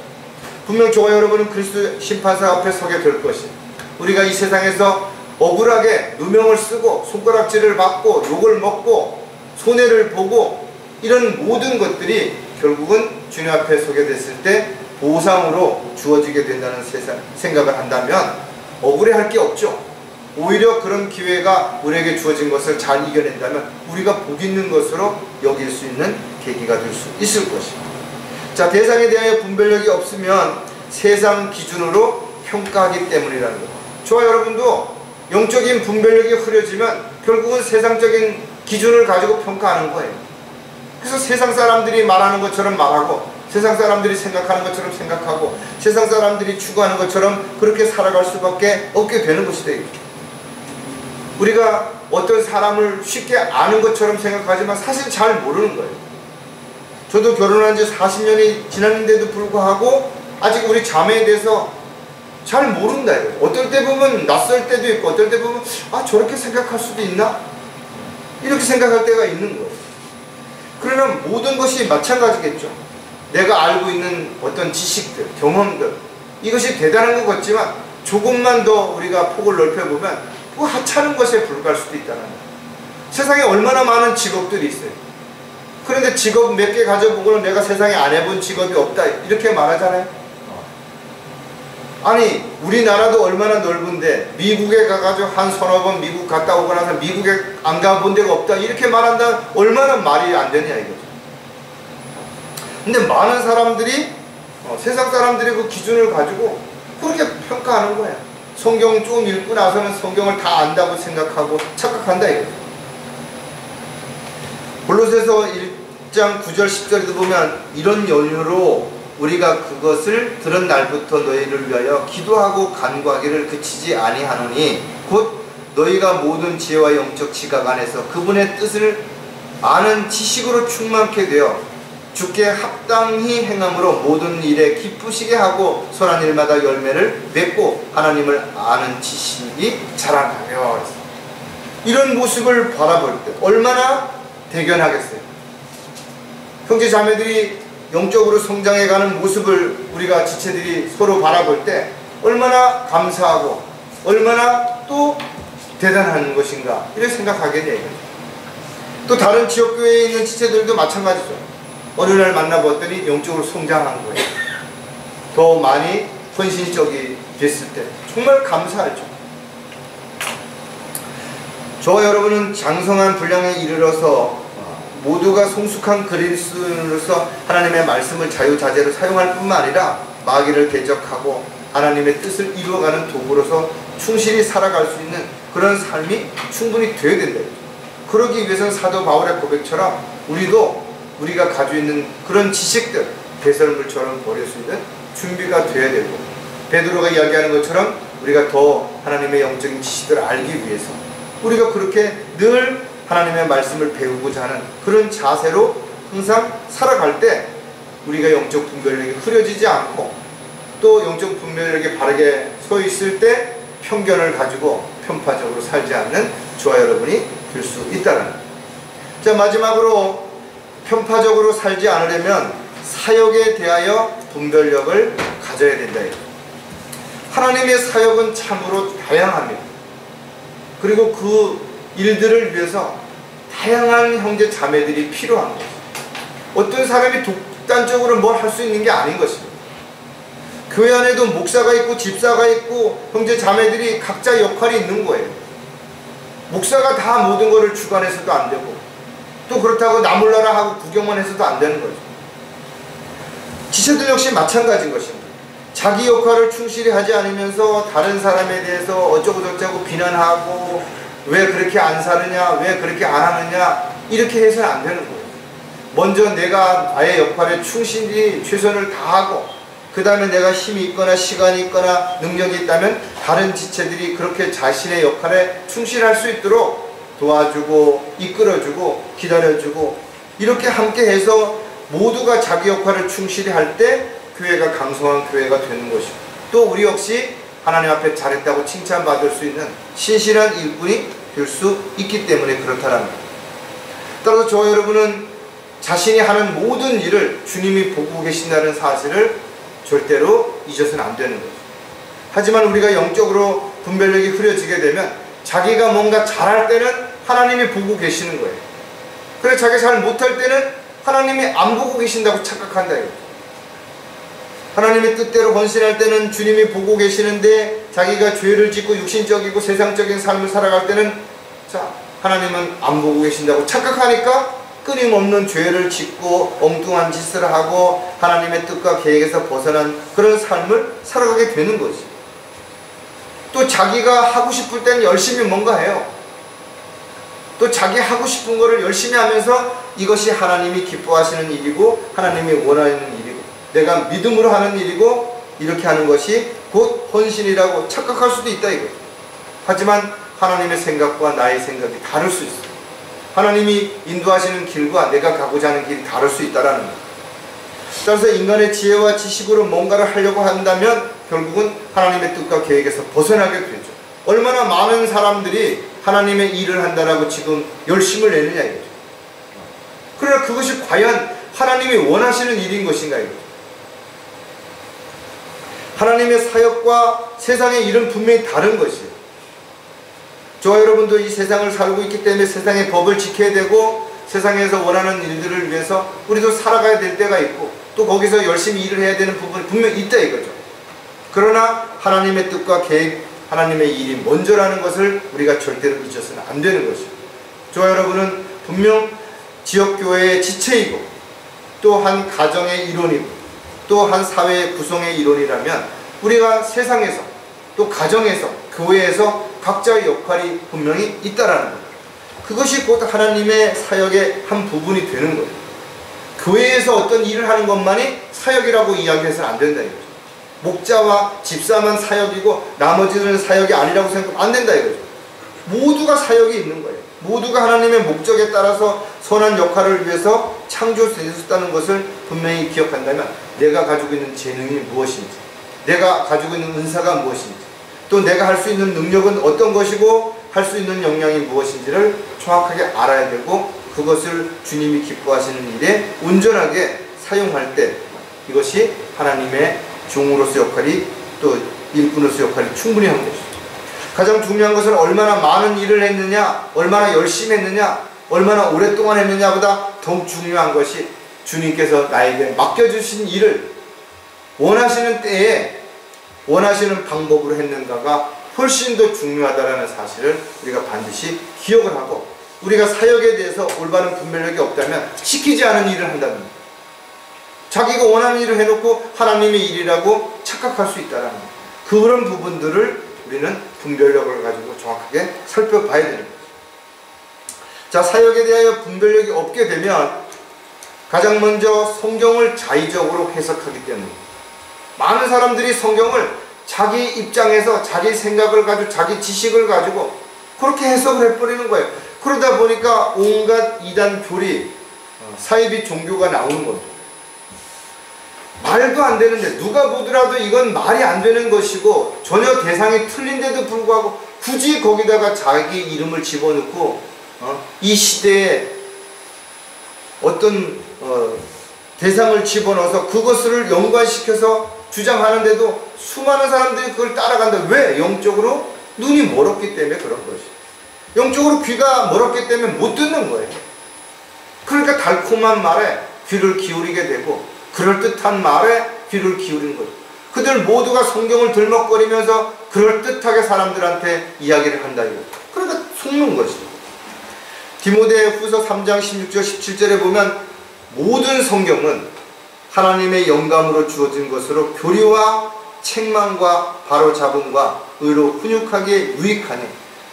분명 저와 여러분은 그리스도 심판사 앞에 서게 될 것이에요. 우리가 이 세상에서 억울하게 누명을 쓰고 손가락질을 받고 욕을 먹고 손해를 보고 이런 모든 것들이 결국은 주님 앞에 서게 됐을 때 보상으로 주어지게 된다는 생각을 한다면 억울해할 게 없죠. 오히려 그런 기회가 우리에게 주어진 것을 잘 이겨낸다면 우리가 복 있는 것으로 여길 수 있는 계기가 될 수 있을 것입니다. 자, 대상에 대하여 분별력이 없으면 세상 기준으로 평가하기 때문이라는 것. 저와 여러분도 영적인 분별력이 흐려지면 결국은 세상적인 기준을 가지고 평가하는 거예요. 그래서 세상 사람들이 말하는 것처럼 말하고 세상 사람들이 생각하는 것처럼 생각하고 세상 사람들이 추구하는 것처럼 그렇게 살아갈 수밖에 없게 되는 것이다. 우리가 어떤 사람을 쉽게 아는 것처럼 생각하지만 사실 잘 모르는 거예요. 저도 결혼한 지 40년이 지났는데도 불구하고 아직 우리 자매에 대해서 잘 모른다. 어떨 때 보면 낯설 때도 있고 어떨 때 보면 저렇게 생각할 수도 있나? 이렇게 생각할 때가 있는 거예요. 그러나 모든 것이 마찬가지겠죠. 내가 알고 있는 어떤 지식들, 경험들 이것이 대단한 것 같지만 조금만 더 우리가 폭을 넓혀보면 그 하찮은 것에 불과할 수도 있다는 거예요. 세상에 얼마나 많은 직업들이 있어요. 그런데 직업 몇 개 가져보고는 내가 세상에 안 해본 직업이 없다 이렇게 말하잖아요. 아니 우리나라도 얼마나 넓은데 미국에 가가지고 한 서너 번 미국 갔다 오고 나서 미국에 안 가본 데가 없다 이렇게 말한다면 얼마나 말이 안 되냐 이거죠. 근데 많은 사람들이 세상 사람들이 그 기준을 가지고 그렇게 평가하는 거야. 성경 좀 읽고 나서는 성경을 다 안다고 생각하고 착각한다 이거죠. 골로새서 1장 9절 10절에도 보면 이런 연유로 우리가 그것을 들은 날부터 너희를 위하여 기도하고 간구하기를 그치지 아니하노니 곧 너희가 모든 지혜와 영적 지각 안에서 그분의 뜻을 아는 지식으로 충만케 되어 주께 합당히 행함으로 모든 일에 기쁘시게 하고 선한 일마다 열매를 맺고 하나님을 아는 지식이 자라나며 이런 모습을 바라볼 때 얼마나 대견하겠어요. 형제 자매들이 영적으로 성장해가는 모습을 우리가 지체들이 서로 바라볼 때 얼마나 감사하고 얼마나 또 대단한 것인가 이렇게 생각하겠네요. 또 다른 지역교회에 있는 지체들도 마찬가지죠. 어느 날 만나봤더니 영적으로 성장한 거예요. 더 많이 헌신적이 됐을 때 정말 감사하죠. 저와 여러분은 장성한 분량에 이르러서 모두가 성숙한 그리스도인으로서 하나님의 말씀을 자유자재로 사용할 뿐만 아니라 마귀를 대적하고 하나님의 뜻을 이루어가는 도구로서 충실히 살아갈 수 있는 그런 삶이 충분히 되어야 된다. 그러기 위해서는 사도 바울의 고백처럼 우리가 가지고 있는 그런 지식들 배설물처럼 버릴 수 있는 준비가 되어야 되고 베드로가 이야기하는 것처럼 우리가 더 하나님의 영적인 지식들을 알기 위해서 우리가 그렇게 늘 하나님의 말씀을 배우고자 하는 그런 자세로 항상 살아갈 때 우리가 영적 분별력이 흐려지지 않고 또 영적 분별력이 바르게 서 있을 때 편견을 가지고 편파적으로 살지 않는 저와 여러분이 될 수 있다는 거예요. 자, 마지막으로 편파적으로 살지 않으려면 사역에 대하여 분별력을 가져야 된다. 하나님의 사역은 참으로 다양합니다. 그리고 그 일들을 위해서 다양한 형제 자매들이 필요한 것입니다. 어떤 사람이 독단적으로 뭘 할 수 있는 게 아닌 것입니다. 교회 안에도 목사가 있고 집사가 있고 형제 자매들이 각자 역할이 있는 거예요. 목사가 다 모든 것을 주관해서도 안 되고, 또 그렇다고 나 몰라라 하고 구경만 해서도 안 되는 거죠. 지체들 역시 마찬가지인 것입니다. 자기 역할을 충실히 하지 않으면서 다른 사람에 대해서 어쩌고 저쩌고 비난하고 왜 그렇게 안 사느냐, 왜 그렇게 안 하느냐, 이렇게 해서는 안 되는 거예요. 먼저 내가 나의 역할에 충실히 최선을 다하고, 그 다음에 내가 힘이 있거나 시간이 있거나 능력이 있다면 다른 지체들이 그렇게 자신의 역할에 충실할 수 있도록 도와주고 이끌어주고 기다려주고, 이렇게 함께 해서 모두가 자기 역할을 충실히 할 때 교회가 강성한 교회가 되는 것이고, 또 우리 역시 하나님 앞에 잘했다고 칭찬받을 수 있는 신실한 일꾼이 될 수 있기 때문에 그렇다는 겁니다. 따라서 저와 여러분은 자신이 하는 모든 일을 주님이 보고 계신다는 사실을 절대로 잊어서는 안 되는 거죠. 하지만 우리가 영적으로 분별력이 흐려지게 되면 자기가 뭔가 잘할 때는 하나님이 보고 계시는 거예요. 그래 자기가 잘 못할 때는 하나님이 안 보고 계신다고 착각한다 이거죠. 하나님의 뜻대로 헌신할 때는 주님이 보고 계시는데, 자기가 죄를 짓고 육신적이고 세상적인 삶을 살아갈 때는 하나님은 안 보고 계신다고 착각하니까 끊임없는 죄를 짓고 엉뚱한 짓을 하고 하나님의 뜻과 계획에서 벗어난 그런 삶을 살아가게 되는 거지. 또 자기가 하고 싶을 때는 열심히 뭔가 해요. 또 자기 하고 싶은 거를 열심히 하면서 이것이 하나님이 기뻐하시는 일이고 하나님이 원하는 일이고 내가 믿음으로 하는 일이고 이렇게 하는 것이 곧 헌신이라고 착각할 수도 있다 이거죠. 하지만 하나님의 생각과 나의 생각이 다를 수 있어요. 하나님이 인도하시는 길과 내가 가고자 하는 길이 다를 수 있다는 거예요. 따라서 인간의 지혜와 지식으로 뭔가를 하려고 한다면 결국은 하나님의 뜻과 계획에서 벗어나게 되죠. 얼마나 많은 사람들이 하나님의 일을 한다라고 지금 열심을 내느냐 이거죠. 그러나 그것이 과연 하나님이 원하시는 일인 것인가 이거죠. 하나님의 사역과 세상의 일은 분명히 다른 것이에요. 저와 여러분도 이 세상을 살고 있기 때문에 세상의 법을 지켜야 되고 세상에서 원하는 일들을 위해서 우리도 살아가야 될 때가 있고 또 거기서 열심히 일을 해야 되는 부분이 분명히 있다 이거죠. 그러나 하나님의 뜻과 계획, 하나님의 일이 먼저라는 것을 우리가 절대로 잊어서는 안 되는 것이죠. 저와 여러분은 분명 지역교회의 지체이고 또 한 가정의 일원이고 또 한 사회의 구성의 일원이라면 우리가 세상에서 또 가정에서 교회에서 각자의 역할이 분명히 있다라는 거예요. 그것이 곧 하나님의 사역의 한 부분이 되는 거예요. 교회에서 어떤 일을 하는 것만이 사역이라고 이야기해서는 안 된다 이거죠. 목자와 집사만 사역이고 나머지는 사역이 아니라고 생각하면 안 된다 이거죠. 모두가 사역이 있는 거예요. 모두가 하나님의 목적에 따라서 선한 역할을 위해서 창조되었다는 것을 분명히 기억한다면 내가 가지고 있는 재능이 무엇인지, 내가 가지고 있는 은사가 무엇인지, 또 내가 할 수 있는 능력은 어떤 것이고 할 수 있는 역량이 무엇인지를 정확하게 알아야 되고 그것을 주님이 기뻐하시는 일에 온전하게 사용할 때 이것이 하나님의 종으로서 역할이 또 일꾼으로서 역할이 충분히 한 것이죠. 가장 중요한 것은 얼마나 많은 일을 했느냐, 얼마나 열심히 했느냐, 얼마나 오랫동안 했느냐보다 더욱 중요한 것이 주님께서 나에게 맡겨주신 일을 원하시는 때에 원하시는 방법으로 했는가가 훨씬 더 중요하다는 사실을 우리가 반드시 기억을 하고 우리가 사역에 대해서 올바른 분별력이 없다면 시키지 않은 일을 한다면 자기가 원하는 일을 해놓고 하나님의 일이라고 착각할 수 있다는 그런 부분들을 우리는 분별력을 가지고 정확하게 살펴봐야 되는 거죠. 자, 사역에 대하여 분별력이 없게 되면 가장 먼저 성경을 자의적으로 해석하기 때문에 많은 사람들이 성경을 자기 입장에서 자기 생각을 가지고 자기 지식을 가지고 그렇게 해석을 해버리는 거예요. 그러다 보니까 온갖 이단 교리, 사이비 종교가 나오는 겁니다. 말도 안 되는데 누가 보더라도 이건 말이 안 되는 것이고 전혀 대상이 틀린데도 불구하고 굳이 거기다가 자기 이름을 집어넣고 이 시대에 어떤 대상을 집어넣어서 그것을 연관시켜서 주장하는데도 수많은 사람들이 그걸 따라간다. 왜? 영적으로 눈이 멀었기 때문에 그런 것이. 영적으로 귀가 멀었기 때문에 못 듣는 거예요. 그러니까 달콤한 말에 귀를 기울이게 되고 그럴듯한 말에 귀를 기울이는 거예요. 그들 모두가 성경을 들먹거리면서 그럴듯하게 사람들한테 이야기를 한다 이거. 그러니까 속는 것이죠. 디모데 후서 3장 16절 17절에 보면 모든 성경은 하나님의 영감으로 주어진 것으로 교리와 책망과 바로잡음과 의로 훈육하게 유익하니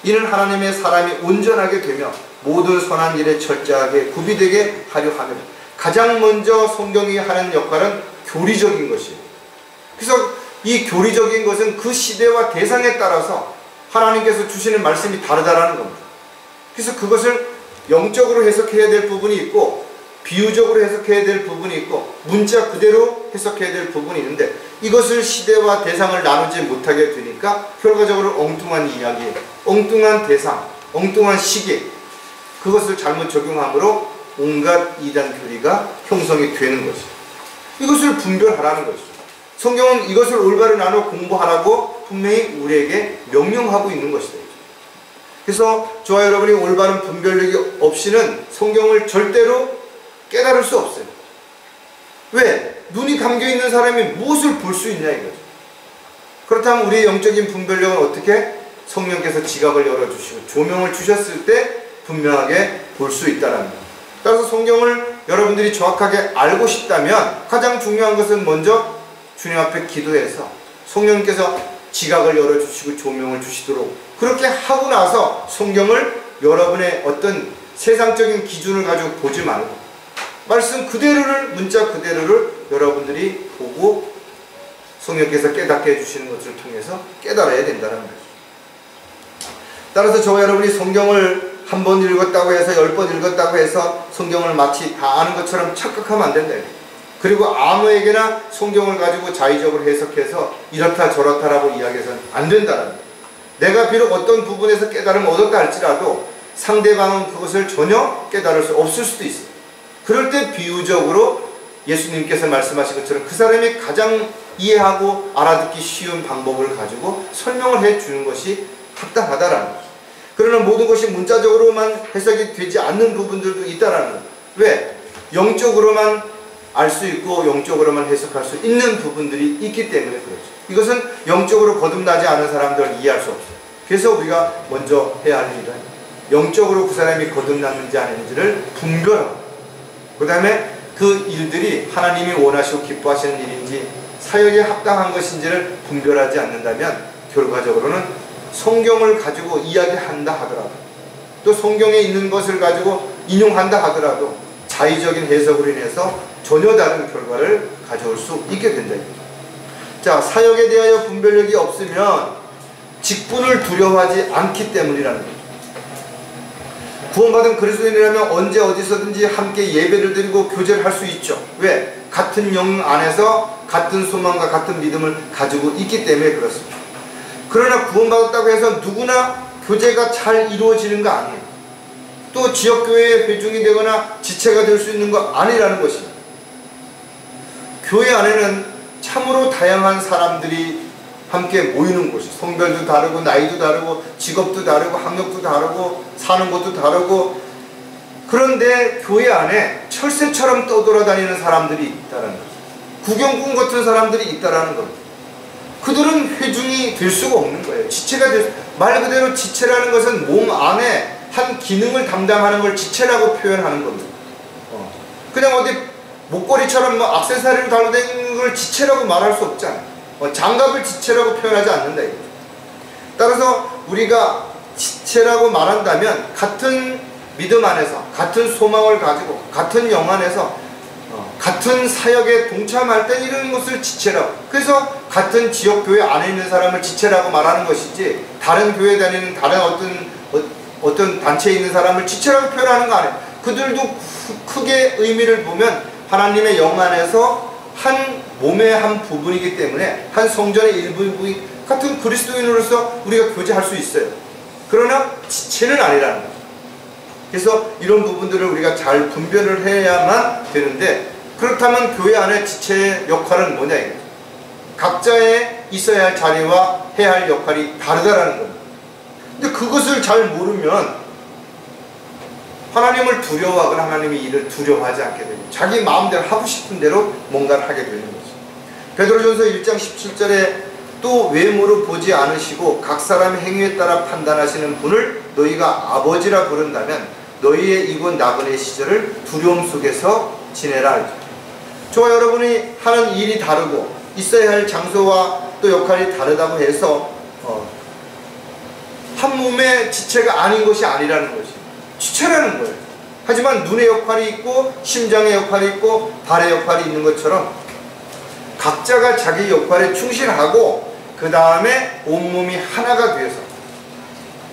이는 하나님의 사람이 온전하게 되며 모든 선한 일에 철저하게 구비되게 하려 함이라. 가장 먼저 성경이 하는 역할은 교리적인 것이에요. 그래서 이 교리적인 것은 그 시대와 대상에 따라서 하나님께서 주시는 말씀이 다르다라는 겁니다. 그래서 그것을 영적으로 해석해야 될 부분이 있고 비유적으로 해석해야 될 부분이 있고 문자 그대로 해석해야 될 부분이 있는데 이것을 시대와 대상을 나누지 못하게 되니까 결과적으로 엉뚱한 이야기, 엉뚱한 대상, 엉뚱한 시기 그것을 잘못 적용함으로 온갖 이단 교리가 형성이 되는 것이죠. 이것을 분별하라는 것이죠. 성경은 이것을 올바로 나눠 공부하라고 분명히 우리에게 명령하고 있는 것이다. 그래서 저와 여러분이 올바른 분별력이 없이는 성경을 절대로 깨달을 수 없어요. 왜? 눈이 감겨있는 사람이 무엇을 볼 수 있냐 이거죠. 그렇다면 우리의 영적인 분별력은 어떻게? 성령께서 지각을 열어주시고 조명을 주셨을 때 분명하게 볼 수 있다는 것. 따라서 성경을 여러분들이 정확하게 알고 싶다면 가장 중요한 것은 먼저 주님 앞에 기도해서 성령님께서 지각을 열어주시고 조명을 주시도록 그렇게 하고 나서 성경을 여러분의 어떤 세상적인 기준을 가지고 보지 말고 말씀 그대로를 문자 그대로를 여러분들이 보고 성령께서 깨닫게 해주시는 것을 통해서 깨달아야 된다는 거죠. 따라서 저와 여러분이 성경을 한 번 읽었다고 해서 10번 읽었다고 해서 성경을 마치 다 아는 것처럼 착각하면 안 된다. 그리고 아무에게나 성경을 가지고 자의적으로 해석해서 이렇다 저렇다라고 이야기해서는 안 된다는 거예요. 내가 비록 어떤 부분에서 깨달음을 얻었다 할지라도 상대방은 그것을 전혀 깨달을 수 없을 수도 있어요. 그럴 때 비유적으로 예수님께서 말씀하신 것처럼 그 사람이 가장 이해하고 알아듣기 쉬운 방법을 가지고 설명을 해주는 것이 합당하다라는 거죠. 그러나 모든 것이 문자적으로만 해석이 되지 않는 부분들도 있다라는 거예요. 왜? 영적으로만 알 수 있고 영적으로만 해석할 수 있는 부분들이 있기 때문에 그렇죠. 이것은 영적으로 거듭나지 않은 사람들은 이해할 수 없어요. 그래서 우리가 먼저 해야 할 일은 영적으로 그 사람이 거듭났는지 아닌지를 분별하고 그 다음에 그 일들이 하나님이 원하시고 기뻐하시는 일인지 사역에 합당한 것인지를 분별하지 않는다면 결과적으로는 성경을 가지고 이야기한다 하더라도 또 성경에 있는 것을 가지고 인용한다 하더라도 자의적인 해석으로 인해서 전혀 다른 결과를 가져올 수 있게 된다. 자, 사역에 대하여 분별력이 없으면 직분을 두려워하지 않기 때문이라는 거죠. 구원받은 그리스도인이라면 언제 어디서든지 함께 예배를 드리고 교제를 할 수 있죠. 왜? 같은 영 안에서 같은 소망과 같은 믿음을 가지고 있기 때문에 그렇습니다. 그러나 구원받았다고 해서 누구나 교제가 잘 이루어지는 거 아니에요. 또 지역교회의 회중이 되거나 지체가 될 수 있는 거 아니라는 것입니다. 교회 안에는 참으로 다양한 사람들이 함께 모이는 곳이 성별도 다르고 나이도 다르고 직업도 다르고 학력도 다르고 사는 곳도 다르고 그런데 교회 안에 철새처럼 떠돌아다니는 사람들이 있다는 거죠. 구경꾼 같은 사람들이 있다는 겁니다. 그들은 회중이 될 수가 없는 거예요. 지체가 말 그대로 지체라는 것은 몸 안에 한 기능을 담당하는 걸 지체라고 표현하는 겁니다. 그냥 어디 목걸이처럼 뭐 액세서리를 달고 다니는 걸 지체라고 말할 수 없잖아요. 장갑을 지체라고 표현하지 않는다 이거죠. 따라서 우리가 지체라고 말한다면 같은 믿음 안에서 같은 소망을 가지고 같은 영 안에서 같은 사역에 동참할 때 이런 것을 지체라고. 그래서 같은 지역교회 안에 있는 사람을 지체라고 말하는 것이지 다른 교회 다니는 다른 어떤 단체에 있는 사람을 지체라고 표현하는 거 아니에요. 그들도 크게 의미를 보면 하나님의 영 안에서 한 몸의 한 부분이기 때문에 한 성전의 일부분이 같은 그리스도인으로서 우리가 교제할 수 있어요. 그러나 지체는 아니라는 거죠. 그래서 이런 부분들을 우리가 잘 분별을 해야만 되는데 그렇다면 교회 안에 지체의 역할은 뭐냐 이거죠. 각자의 있어야 할 자리와 해야 할 역할이 다르다라는 겁니다. 근데 그것을 잘 모르면 하나님을 두려워하거나 하나님의 일을 두려워하지 않게 됩니다. 자기 마음대로 하고 싶은 대로 뭔가를 하게 되는 거죠. 베드로전서 1장 17절에 또 외모로 보지 않으시고 각 사람의 행위에 따라 판단하시는 분을 너희가 아버지라 부른다면 너희의 이곳 나그네 시절을 두려움 속에서 지내라. 저와 여러분이 하는 일이 다르고 있어야 할 장소와 또 역할이 다르다고 해서 한 몸의 지체가 아닌 것이 아니라는 것이 지체라는 거예요. 하지만 눈의 역할이 있고 심장의 역할이 있고 발의 역할이 있는 것처럼 각자가 자기 역할에 충실하고 그 다음에 온몸이 하나가 되어서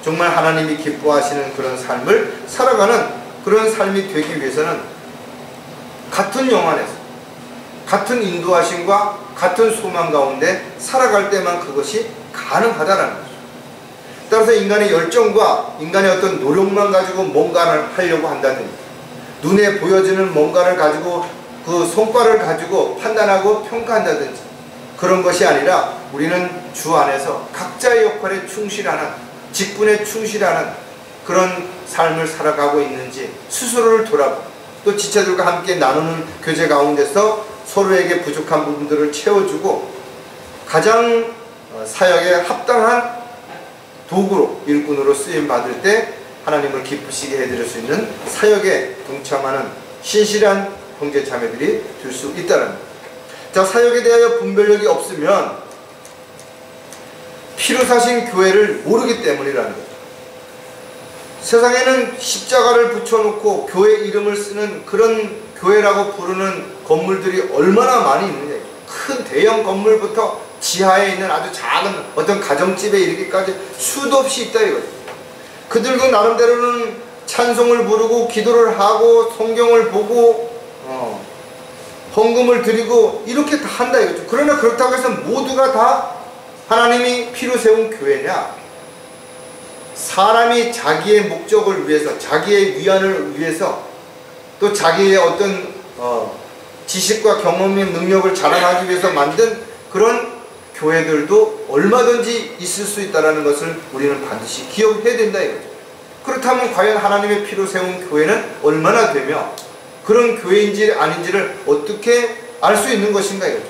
정말 하나님이 기뻐하시는 그런 삶을 살아가는 그런 삶이 되기 위해서는 같은 영 안에서 같은 인도하심과 같은 소망 가운데 살아갈 때만 그것이 가능하다는 거죠. 따라서 인간의 열정과 인간의 어떤 노력만 가지고 뭔가를 하려고 한다든지 눈에 보여지는 뭔가를 가지고 그 성과를 가지고 판단하고 평가한다든지 그런 것이 아니라 우리는 주 안에서 각자의 역할에 충실하는 직분에 충실하는 그런 삶을 살아가고 있는지 스스로를 돌아보고 또 지체들과 함께 나누는 교제 가운데서 서로에게 부족한 부분들을 채워주고 가장 사역에 합당한 도구로 일꾼으로 쓰임받을 때 하나님을 기쁘시게 해드릴 수 있는 사역에 동참하는 신실한 형제 자매들이 될 수 있다는 겁니다. 자, 사역에 대하여 분별력이 없으면 피로 사신 교회를 모르기 때문이라는 거죠. 세상에는 십자가를 붙여놓고 교회 이름을 쓰는 그런 교회라고 부르는 건물들이 얼마나 많이 있느냐. 큰 대형 건물부터 지하에 있는 아주 작은 어떤 가정집에 이르기까지 수도 없이 있다 이거죠. 그들도 나름대로는 찬송을 부르고 기도를 하고 성경을 보고 헌금을 드리고 이렇게 다 한다 이거죠. 그러나 그렇다고 해서 모두가 다 하나님이 피로 세운 교회냐? 사람이 자기의 목적을 위해서 자기의 위안을 위해서 또 자기의 어떤 지식과 경험의 능력을 자랑하기 위해서 만든 그런 교회들도 얼마든지 있을 수 있다는 것을 우리는 반드시 기억해야 된다 이거죠. 그렇다면 과연 하나님의 피로 세운 교회는 얼마나 되며 그런 교회인지 아닌지를 어떻게 알 수 있는 것인가 이거죠.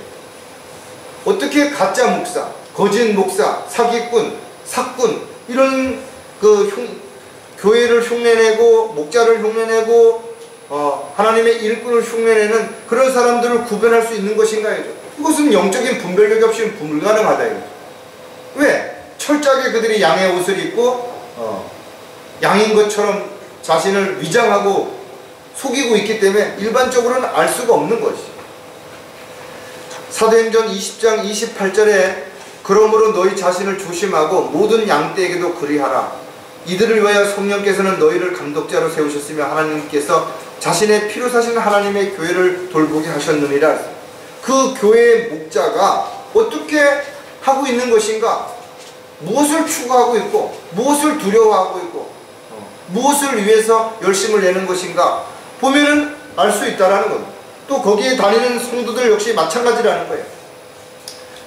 어떻게 가짜 목사, 거짓 목사, 사기꾼, 사꾼 이런 교회를 흉내내고 목자를 흉내내고 하나님의 일꾼을 흉내내는 그런 사람들을 구별할 수 있는 것인가 이거죠. 이것은 영적인 분별력이 없이는 불가능하다 이거죠. 왜? 철저하게 그들이 양의 옷을 입고 양인 것처럼 자신을 위장하고 속이고 있기 때문에 일반적으로는 알 수가 없는 것이. 사도행전 20장 28절에 그러므로 너희 자신을 조심하고 모든 양떼에게도 그리하라. 이들을 위하여 성령께서는 너희를 감독자로 세우셨으며 하나님께서 자신의 피로 사신 하나님의 교회를 돌보게 하셨느니라. 그 교회의 목자가 어떻게 하고 있는 것인가? 무엇을 추구하고 있고 무엇을 두려워하고 있고 무엇을 위해서 열심을 내는 것인가 보면은 알 수 있다라는 겁니다. 또 거기에 다니는 성도들 역시 마찬가지라는 거예요.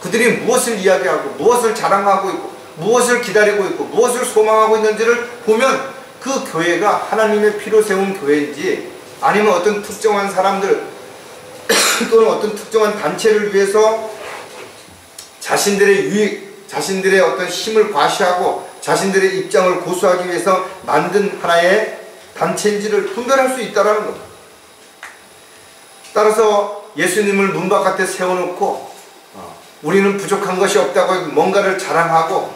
그들이 무엇을 이야기하고 무엇을 자랑하고 있고 무엇을 기다리고 있고 무엇을 소망하고 있는지를 보면 그 교회가 하나님의 피로 세운 교회인지 아니면 어떤 특정한 사람들 또는 어떤 특정한 단체를 위해서 자신들의 유익, 자신들의 어떤 힘을 과시하고 자신들의 입장을 고수하기 위해서 만든 하나의 단체인지를 분별할 수 있다는 겁니다. 따라서 예수님을 문 바깥에 세워놓고 우리는 부족한 것이 없다고 뭔가를 자랑하고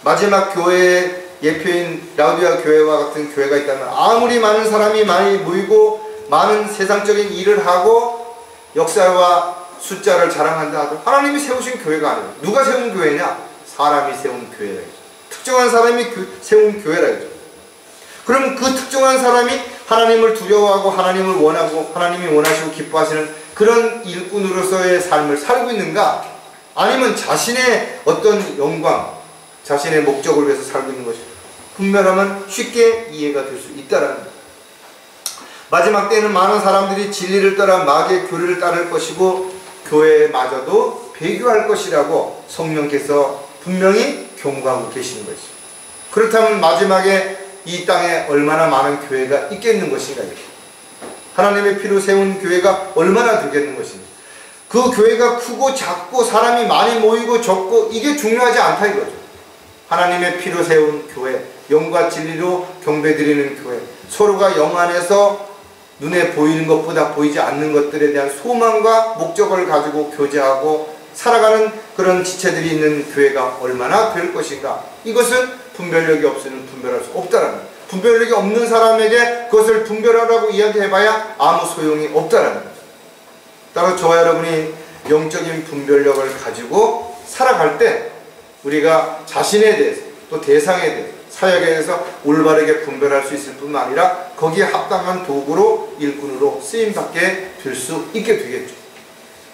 마지막 교회의 예표인 라우디아 교회와 같은 교회가 있다면 아무리 많은 사람이 많이 모이고 많은 세상적인 일을 하고 역사와 숫자를 자랑한다 하도 하나님이 세우신 교회가 아니에요. 누가 세운 교회냐? 사람이 세운 교회라. 특정한 사람이 세운 교회라. 그러면 그 특정한 사람이 하나님을 두려워하고 하나님을 원하고 하나님이 원하시고 기뻐하시는 그런 일꾼으로서의 삶을 살고 있는가? 아니면 자신의 어떤 영광, 자신의 목적을 위해서 살고 있는 것이 분별하면 쉽게 이해가 될 수 있다라는 거예요. 마지막 때에는 많은 사람들이 진리를 떠나 마귀의 교리를 따를 것이고 교회마저도 배교할 것이라고 성령께서 분명히 경고하고 계시는 것이죠. 그렇다면 마지막에 이 땅에 얼마나 많은 교회가 있겠는 것인가? 하나님의 피로 세운 교회가 얼마나 되겠는 것인가? 그 교회가 크고 작고 사람이 많이 모이고 적고 이게 중요하지 않다 이거죠. 하나님의 피로 세운 교회, 영과 진리로 경배드리는 교회, 서로가 영 안에서 눈에 보이는 것보다 보이지 않는 것들에 대한 소망과 목적을 가지고 교제하고 살아가는 그런 지체들이 있는 교회가 얼마나 될 것인가? 이것은 분별력이 없으면 분별할 수 없다라는 거예요. 분별력이 없는 사람에게 그것을 분별하라고 이야기해봐야 아무 소용이 없다라는 거죠. 따라서 저와 여러분이 영적인 분별력을 가지고 살아갈 때 우리가 자신에 대해서 또 대상에 대해서 사역에 대해서 올바르게 분별할 수 있을 뿐만 아니라 거기에 합당한 도구로 일꾼으로 쓰임받게 될 수 있게 되겠죠.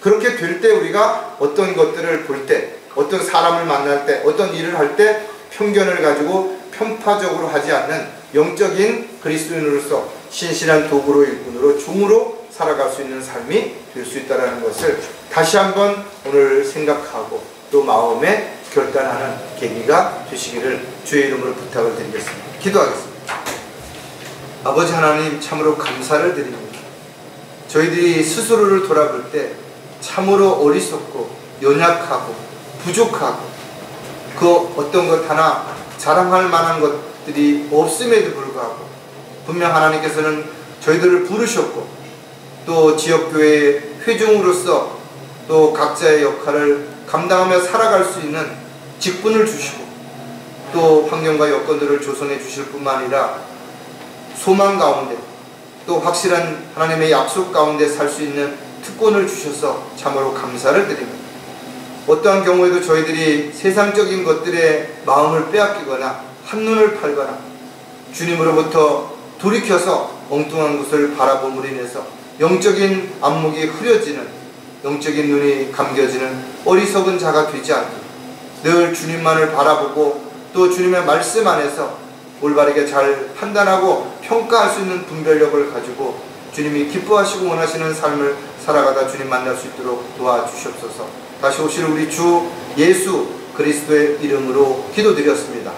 그렇게 될 때 우리가 어떤 것들을 볼 때, 어떤 사람을 만날 때, 어떤 일을 할 때 편견을 가지고 편파적으로 하지 않는 영적인 그리스도인으로서 신실한 도구로 일꾼으로 종으로 살아갈 수 있는 삶이 될 수 있다는 것을 다시 한번 오늘 생각하고 또 마음에 결단하는 계기가 되시기를 주의 이름으로 부탁을 드리겠습니다. 기도하겠습니다. 아버지 하나님, 참으로 감사를 드립니다. 저희들이 스스로를 돌아볼 때 참으로 어리석고 연약하고 부족하고 그 어떤 것 하나 자랑할 만한 것들이 없음에도 불구하고 분명 하나님께서는 저희들을 부르셨고 또 지역교회의 회중으로서 또 각자의 역할을 감당하며 살아갈 수 있는 직분을 주시고 또 환경과 여건들을 조성해 주실 뿐만 아니라 소망 가운데 또 확실한 하나님의 약속 가운데 살 수 있는 특권을 주셔서 참으로 감사를 드립니다. 어떠한 경우에도 저희들이 세상적인 것들에 마음을 빼앗기거나 한눈을 팔거나 주님으로부터 돌이켜서 엉뚱한 것을 바라봄으로 인해서 영적인 안목이 흐려지는, 영적인 눈이 감겨지는 어리석은 자가 되지 않게 늘 주님만을 바라보고 또 주님의 말씀 안에서 올바르게 잘 판단하고 평가할 수 있는 분별력을 가지고 주님이 기뻐하시고 원하시는 삶을 살아가다 주님 만날 수 있도록 도와주시옵소서. 다시 오실 우리 주 예수 그리스도의 이름으로 기도드렸습니다.